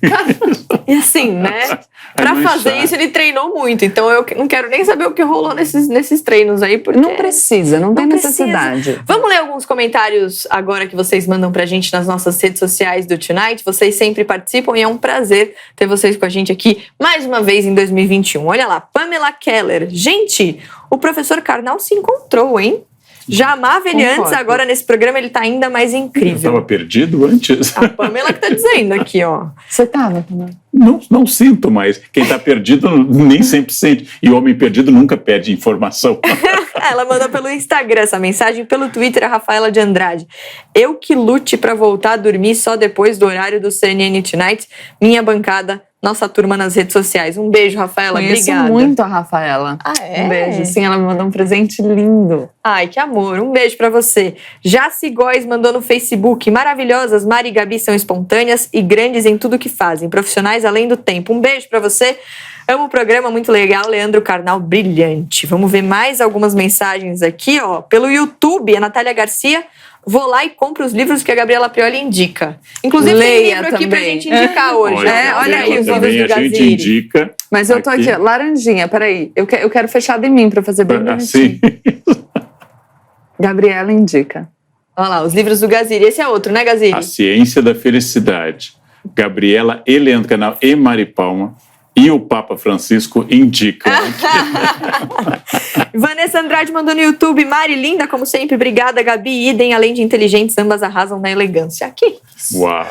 E assim, né? Pra fazer isso, ele treinou muito. Então, eu não quero nem saber o que rolou nesses treinos aí, porque... Não precisa, não tem necessidade. Vamos ler alguns comentários agora que vocês mandam pra gente nas nossas redes sociais do Tonight. Vocês sempre participam e é um prazer ter vocês com a gente aqui mais uma vez em 2021. Olha lá, Pamela Keller. Gente, o professor Karnal se encontrou, hein? Já amava ele antes, agora nesse programa ele tá ainda mais incrível. Eu estava perdido antes. A Pamela que tá dizendo aqui, ó. Você tava, Pamela? Não sinto mais. Quem tá perdido nem sempre sente. E o homem perdido nunca perde informação. Ela mandou pelo Instagram essa mensagem, pelo Twitter, a Rafaela de Andrade. Eu que lute pra voltar a dormir só depois do horário do CNN Tonight. Minha bancada, nossa turma nas redes sociais. Um beijo, Rafaela. Conheço Obrigada. muito a Rafaela. Ah, é? Um beijo. Sim, ela me mandou um presente lindo. Ai, que amor. Um beijo pra você. Jaci Góes mandou no Facebook. Maravilhosas, Mari e Gabi são espontâneas e grandes em tudo que fazem. Profissionais além do tempo. Um beijo pra você. Amo o programa, muito legal. Leandro Karnal, brilhante. Vamos ver mais algumas mensagens aqui, ó. Pelo YouTube, a Natália Garcia. Vou lá e compro os livros que a Gabriela Prioli indica. Inclusive, Leia tem livro aqui também. pra gente indicar hoje. Olha aí os livros do a gente Gaziri. indica. Mas eu tô aqui, laranjinha, peraí. Eu quero fechar de mim pra fazer bem bonitinho. Assim. Gabriela indica. Olha lá, os livros do Gaziri. Esse é outro, né, Gaziri? A Ciência da Felicidade. Gabriela e Leandro Karnal e Mari Palma e o Papa Francisco indicam. Vanessa Andrade mandou no YouTube. Mari, linda, como sempre. Obrigada, Gabi. Idem, além de inteligentes, ambas arrasam na elegância. Aqui. Uau!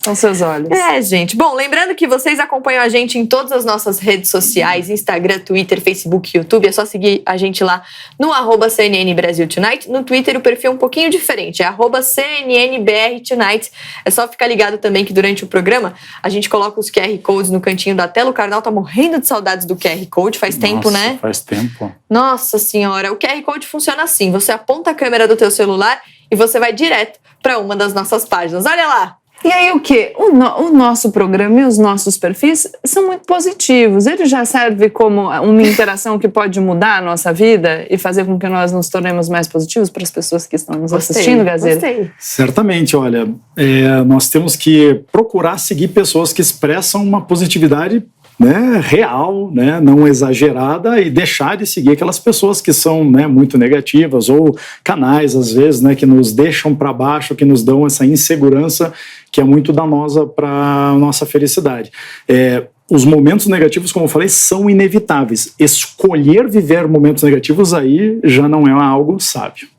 São seus olhos. É, gente. Bom, lembrando que vocês acompanham a gente em todas as nossas redes sociais, Instagram, Twitter, Facebook, YouTube. É só seguir a gente lá no @CNN Brasil Tonight. No Twitter o perfil é um pouquinho diferente, é @CNNBR Tonight. É só ficar ligado também que durante o programa a gente coloca os QR Codes no cantinho da tela. O Karnal tá morrendo de saudades do QR Code, faz tempo, né? Faz tempo. Nossa senhora, o QR Code funciona assim, você aponta a câmera do teu celular e você vai direto para uma das nossas páginas. Olha lá! E aí o quê? O nosso programa e os nossos perfis são muito positivos. Ele já serve como uma interação que pode mudar a nossa vida e fazer com que nós nos tornemos mais positivos para as pessoas que estão nos assistindo, Gazeta? Gostei. Certamente, olha, nós temos que procurar seguir pessoas que expressam uma positividade, né, real, né, não exagerada, e deixar de seguir aquelas pessoas que são, né, muito negativas, ou canais, às vezes, né, que nos deixam para baixo, que nos dão essa insegurança que é muito danosa para a nossa felicidade. Os momentos negativos, como eu falei, são inevitáveis. Escolher viver momentos negativos aí já não é algo sábio.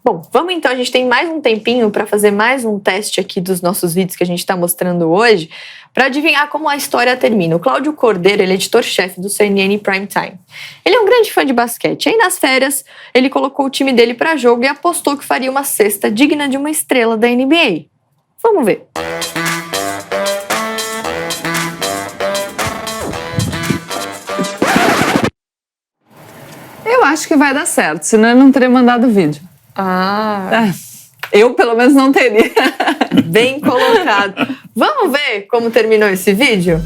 Bom, vamos então, a gente tem mais um tempinho para fazer mais um teste aqui dos nossos vídeos que a gente está mostrando hoje, para adivinhar como a história termina. O Cláudio Cordeiro, ele é editor-chefe do CNN Prime Time. Ele é um grande fã de basquete. Aí nas férias, ele colocou o time dele para jogo e apostou que faria uma cesta digna de uma estrela da NBA. Vamos ver. Eu acho que vai dar certo, senão eu não teria mandado o vídeo. Eu, pelo menos, não teria. Bem colocado. Vamos ver como terminou esse vídeo?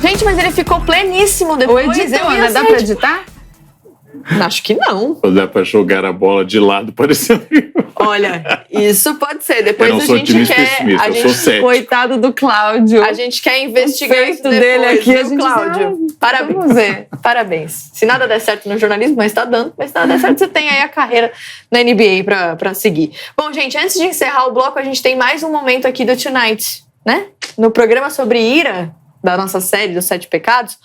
Gente, mas ele ficou pleníssimo depois. O editor, né? Dá pra editar? Acho que não. Dá pra jogar a bola de lado, parecendo. Olha, isso pode ser. Depois eu não sou otimista pessimista, eu sou cético. Coitado do Cláudio. A gente quer investigar isso depois, dele aqui, viu, Cláudio? Parabéns. Vamos ver. Parabéns. Se nada der certo no jornalismo, mas tá dando. Mas se nada der certo, você tem aí a carreira na NBA pra seguir. Bom, gente, antes de encerrar o bloco, a gente tem mais um momento aqui do Tonight, né? No programa sobre ira, da nossa série dos 7 Pecados,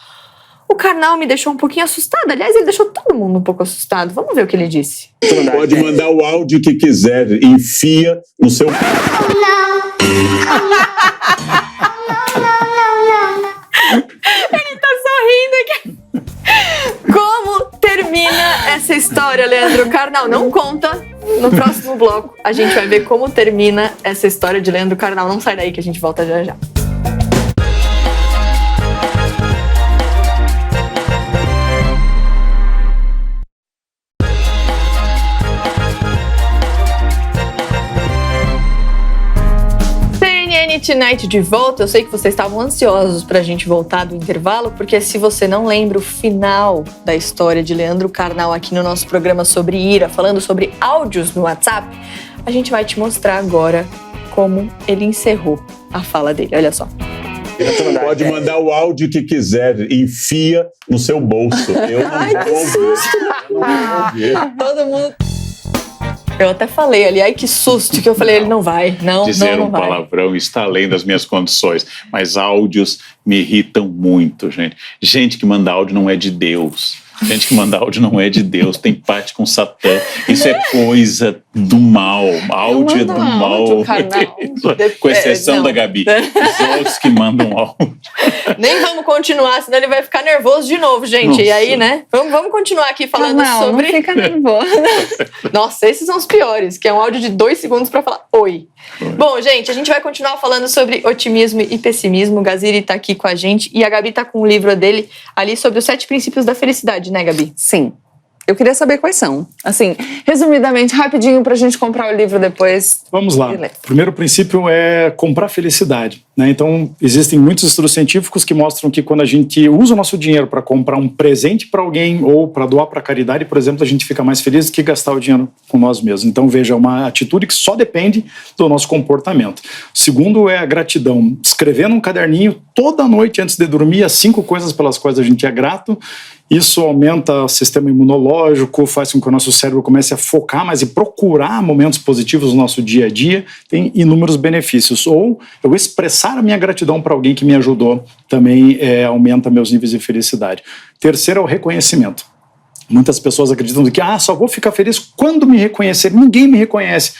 o Karnal me deixou um pouquinho assustada. Aliás, ele deixou todo mundo um pouco assustado. Vamos ver o que ele disse. Pode mandar o áudio que quiser. Enfia no seu... Ele tá sorrindo aqui. Como história, Leandro Carnal. Não conta. No próximo bloco, a gente vai ver como termina essa história de Leandro Carnal. Não sai daí que a gente volta já já. Tonight de volta. Eu sei que vocês estavam ansiosos pra gente voltar do intervalo, porque se você não lembra o final da história de Leandro Carnal aqui no nosso programa sobre ira, falando sobre áudios no WhatsApp, a gente vai te mostrar agora como ele encerrou a fala dele. Olha só. Pode mandar o áudio que quiser, enfia no seu bolso. Eu não vou ouvir. Todo mundo... Eu até falei ali, ai que susto, que eu falei, ele não vai, não vai. Dizer um palavrão está além das minhas condições, mas áudios me irritam muito, gente. Gente que manda áudio não é de Deus. Gente que manda áudio não é de Deus, tem pacto com Satã. Isso é coisa do mal. Áudio é do mal. Com exceção da Gabi. Os outros que mandam áudio. Nem vamos continuar, senão ele vai ficar nervoso de novo, gente. Nossa. E aí, né? Vamos continuar aqui falando sobre... Não fica nervoso. Nossa, esses são os piores, que é um áudio de 2 segundos pra falar oi. Bom, gente, a gente vai continuar falando sobre otimismo e pessimismo. O Gaziri tá aqui com a gente e a Gabi tá com o livro dele ali sobre os 7 princípios da felicidade, né, Gabi? Sim. Eu queria saber quais são. Assim, resumidamente, rapidinho, pra gente comprar o livro depois. Vamos lá. O primeiro princípio é comprar felicidade, né? Então, existem muitos estudos científicos que mostram que quando a gente usa o nosso dinheiro para comprar um presente para alguém ou para doar para caridade, por exemplo, a gente fica mais feliz do que gastar o dinheiro com nós mesmos. Então, veja, é uma atitude que só depende do nosso comportamento. O segundo é a gratidão. Escrever num caderninho toda noite antes de dormir as 5 coisas pelas quais a gente é grato. Isso aumenta o sistema imunológico, faz com que o nosso cérebro comece a focar mais e procurar momentos positivos no nosso dia a dia. Tem inúmeros benefícios. Ou eu expressar a minha gratidão para alguém que me ajudou também aumenta meus níveis de felicidade. Terceiro é o reconhecimento. Muitas pessoas acreditam que só vou ficar feliz quando me reconhecer. Ninguém me reconhece.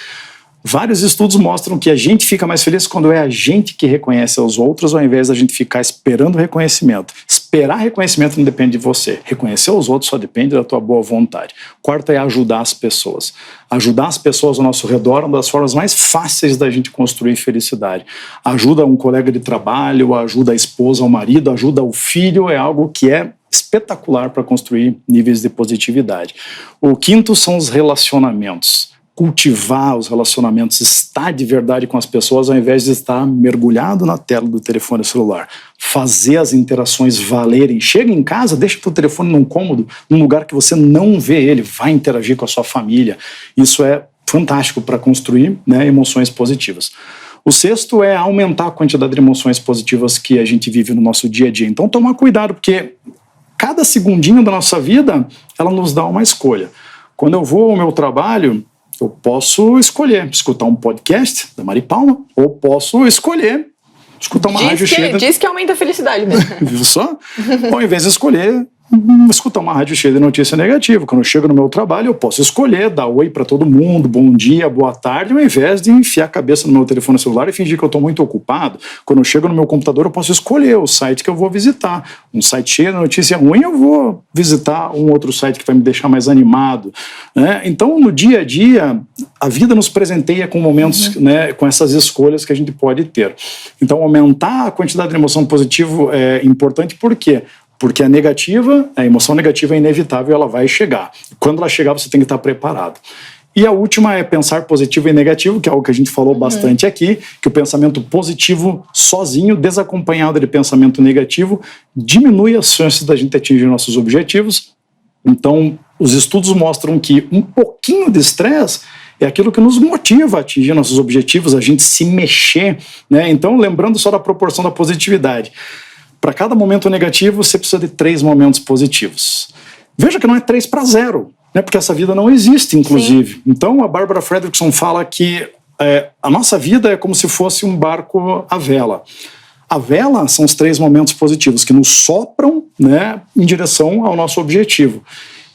Vários estudos mostram que a gente fica mais feliz quando é a gente que reconhece aos outros, ao invés da gente ficar esperando reconhecimento. Esperar reconhecimento não depende de você. Reconhecer os outros só depende da tua boa vontade. Quarto é ajudar as pessoas. Ajudar as pessoas ao nosso redor é uma das formas mais fáceis da gente construir felicidade. Ajuda um colega de trabalho, ajuda a esposa, o marido, ajuda o filho, é algo que é espetacular para construir níveis de positividade. O quinto são os relacionamentos. Cultivar os relacionamentos, estar de verdade com as pessoas ao invés de estar mergulhado na tela do telefone celular. Fazer as interações valerem. Chega em casa, deixa o teu telefone num cômodo, num lugar que você não vê ele, vai interagir com a sua família. Isso é fantástico para construir, né, emoções positivas. O sexto é aumentar a quantidade de emoções positivas que a gente vive no nosso dia a dia. Então, tomar cuidado, porque cada segundinho da nossa vida, ela nos dá uma escolha. Quando eu vou ao meu trabalho, eu posso escolher escutar um podcast da Mari Palma ou posso escolher escutar uma rádio cheia. Diz que aumenta a felicidade mesmo. Viu só? Ao invés de escolher escutar uma rádio cheia de notícia negativa. Quando eu chego no meu trabalho, eu posso escolher dar oi para todo mundo, bom dia, boa tarde, ao invés de enfiar a cabeça no meu telefone celular e fingir que eu estou muito ocupado. Quando eu chego no meu computador, eu posso escolher o site que eu vou visitar. Um site cheio de notícia ruim, eu vou visitar um outro site que vai me deixar mais animado, né? Então, no dia a dia, a vida nos presenteia com momentos, né, com essas escolhas que a gente pode ter. Então, aumentar a quantidade de emoção positiva é importante, por quê? Porque a emoção negativa é inevitável, ela vai chegar. Quando ela chegar, você tem que estar preparado. E a última é pensar positivo e negativo, que é algo que a gente falou bastante aqui, que o pensamento positivo sozinho, desacompanhado de pensamento negativo, diminui as chances da gente atingir nossos objetivos. Então, os estudos mostram que um pouquinho de estresse é aquilo que nos motiva a atingir nossos objetivos, a gente se mexer, né? Então, lembrando só da proporção da positividade. Para cada momento negativo, você precisa de 3 momentos positivos. Veja que não é 3 para 0, né? Porque essa vida não existe, inclusive. Sim. Então, a Barbara Fredrickson fala que a nossa vida é como se fosse um barco à vela. A vela são os 3 momentos positivos que nos sopram, né, em direção ao nosso objetivo.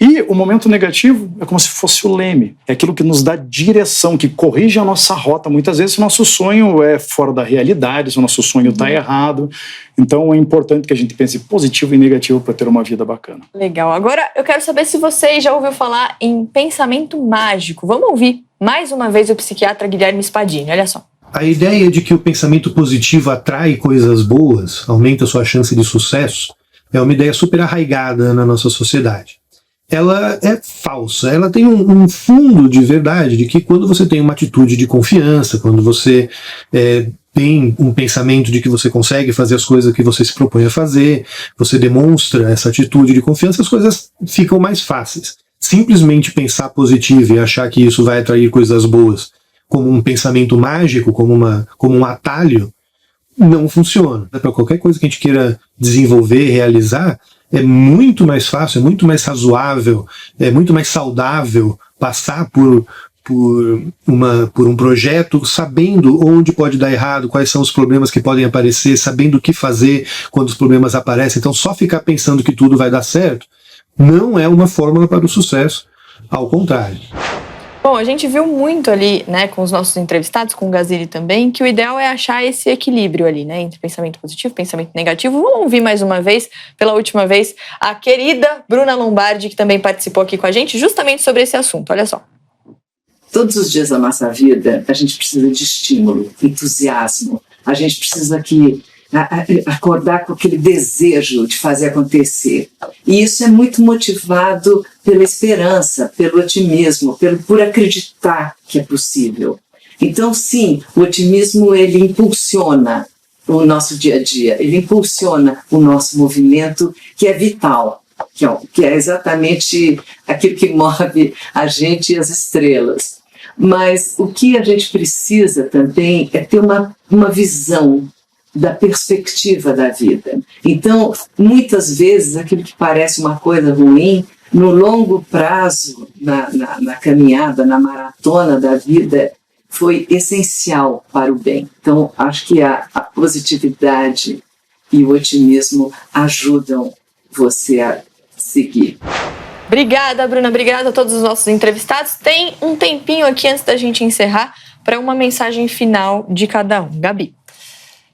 E o momento negativo é como se fosse o leme, é aquilo que nos dá direção, que corrige a nossa rota. Muitas vezes o nosso sonho é fora da realidade, se o nosso sonho está errado. Então é importante que a gente pense positivo e negativo para ter uma vida bacana. Legal. Agora eu quero saber se vocês já ouviram falar em pensamento mágico. Vamos ouvir mais uma vez o psiquiatra Guilherme Spadini, olha só. A ideia de que o pensamento positivo atrai coisas boas, aumenta a sua chance de sucesso, é uma ideia super arraigada na nossa sociedade. Ela é falsa, ela tem um fundo de verdade, de que quando você tem uma atitude de confiança, quando você tem um pensamento de que você consegue fazer as coisas que você se propõe a fazer, você demonstra essa atitude de confiança, as coisas ficam mais fáceis. Simplesmente pensar positivo e achar que isso vai atrair coisas boas como um pensamento mágico, como um atalho, não funciona. Para qualquer coisa que a gente queira desenvolver, realizar, é muito mais fácil, é muito mais razoável, é muito mais saudável passar por um projeto sabendo onde pode dar errado, quais são os problemas que podem aparecer, sabendo o que fazer quando os problemas aparecem. Então só ficar pensando que tudo vai dar certo não é uma fórmula para o sucesso, ao contrário. Bom, a gente viu muito ali, né, com os nossos entrevistados, com o Gazili também, que o ideal é achar esse equilíbrio ali, né, entre pensamento positivo e pensamento negativo. Vamos ouvir mais uma vez, pela última vez, a querida Bruna Lombardi, que também participou aqui com a gente, justamente sobre esse assunto. Olha só. Todos os dias da nossa vida, a gente precisa de estímulo, entusiasmo. A gente precisa acordar com aquele desejo de fazer acontecer. E isso é muito motivado pela esperança, pelo otimismo, por acreditar que é possível. Então, sim, o otimismo ele impulsiona o nosso dia a dia, ele impulsiona o nosso movimento, que é vital, que é exatamente aquilo que move a gente e as estrelas. Mas o que a gente precisa também é ter uma visão da perspectiva da vida. Então, muitas vezes, aquilo que parece uma coisa ruim, no longo prazo, na caminhada, na maratona da vida, foi essencial para o bem. Então, acho que a positividade e o otimismo ajudam você a seguir. Obrigada, Bruna. Obrigada a todos os nossos entrevistados. Tem um tempinho aqui antes da gente encerrar para uma mensagem final de cada um. Gabi.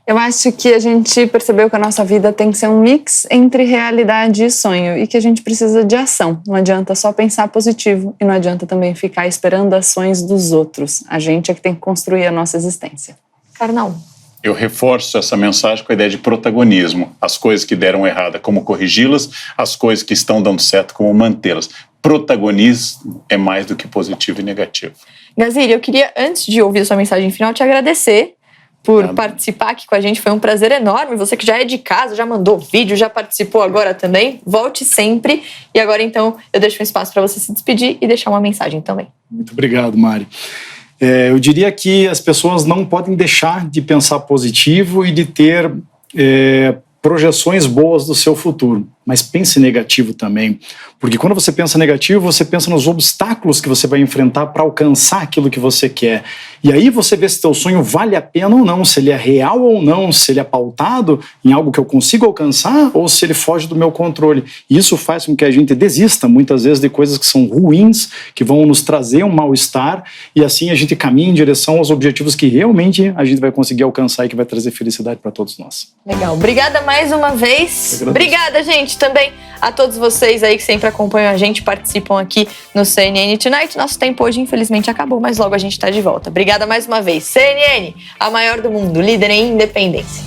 Eu acho que a gente percebeu que a nossa vida tem que ser um mix entre realidade e sonho e que a gente precisa de ação. Não adianta só pensar positivo e não adianta também ficar esperando ações dos outros. A gente é que tem que construir a nossa existência. Carnal. Eu reforço essa mensagem com a ideia de protagonismo. As coisas que deram errada, como corrigi-las, as coisas que estão dando certo, como mantê-las. Protagonismo é mais do que positivo e negativo. Gazili, eu queria, antes de ouvir a sua mensagem final, te agradecer por participar aqui com a gente. Foi um prazer enorme. Você que já é de casa, já mandou vídeo, já participou agora também. Volte sempre. E agora, então, eu deixo um espaço para você se despedir e deixar uma mensagem também. Muito obrigado, Mari. Eu diria que as pessoas não podem deixar de pensar positivo e de ter projeções boas do seu futuro, mas pense negativo também, porque quando você pensa negativo, você pensa nos obstáculos que você vai enfrentar para alcançar aquilo que você quer, e aí você vê se teu sonho vale a pena ou não, se ele é real ou não, se ele é pautado em algo que eu consigo alcançar ou se ele foge do meu controle. E isso faz com que a gente desista muitas vezes de coisas que são ruins, que vão nos trazer um mal-estar, e assim a gente caminha em direção aos objetivos que realmente a gente vai conseguir alcançar e que vai trazer felicidade para todos nós. Legal, obrigada mais uma vez. Obrigada, gente, também a todos vocês aí que sempre acompanham a gente, participam aqui no CNN Tonight. Nosso tempo hoje, infelizmente, acabou, mas logo a gente está de volta. Obrigada mais uma vez. CNN, a maior do mundo, líder em independência.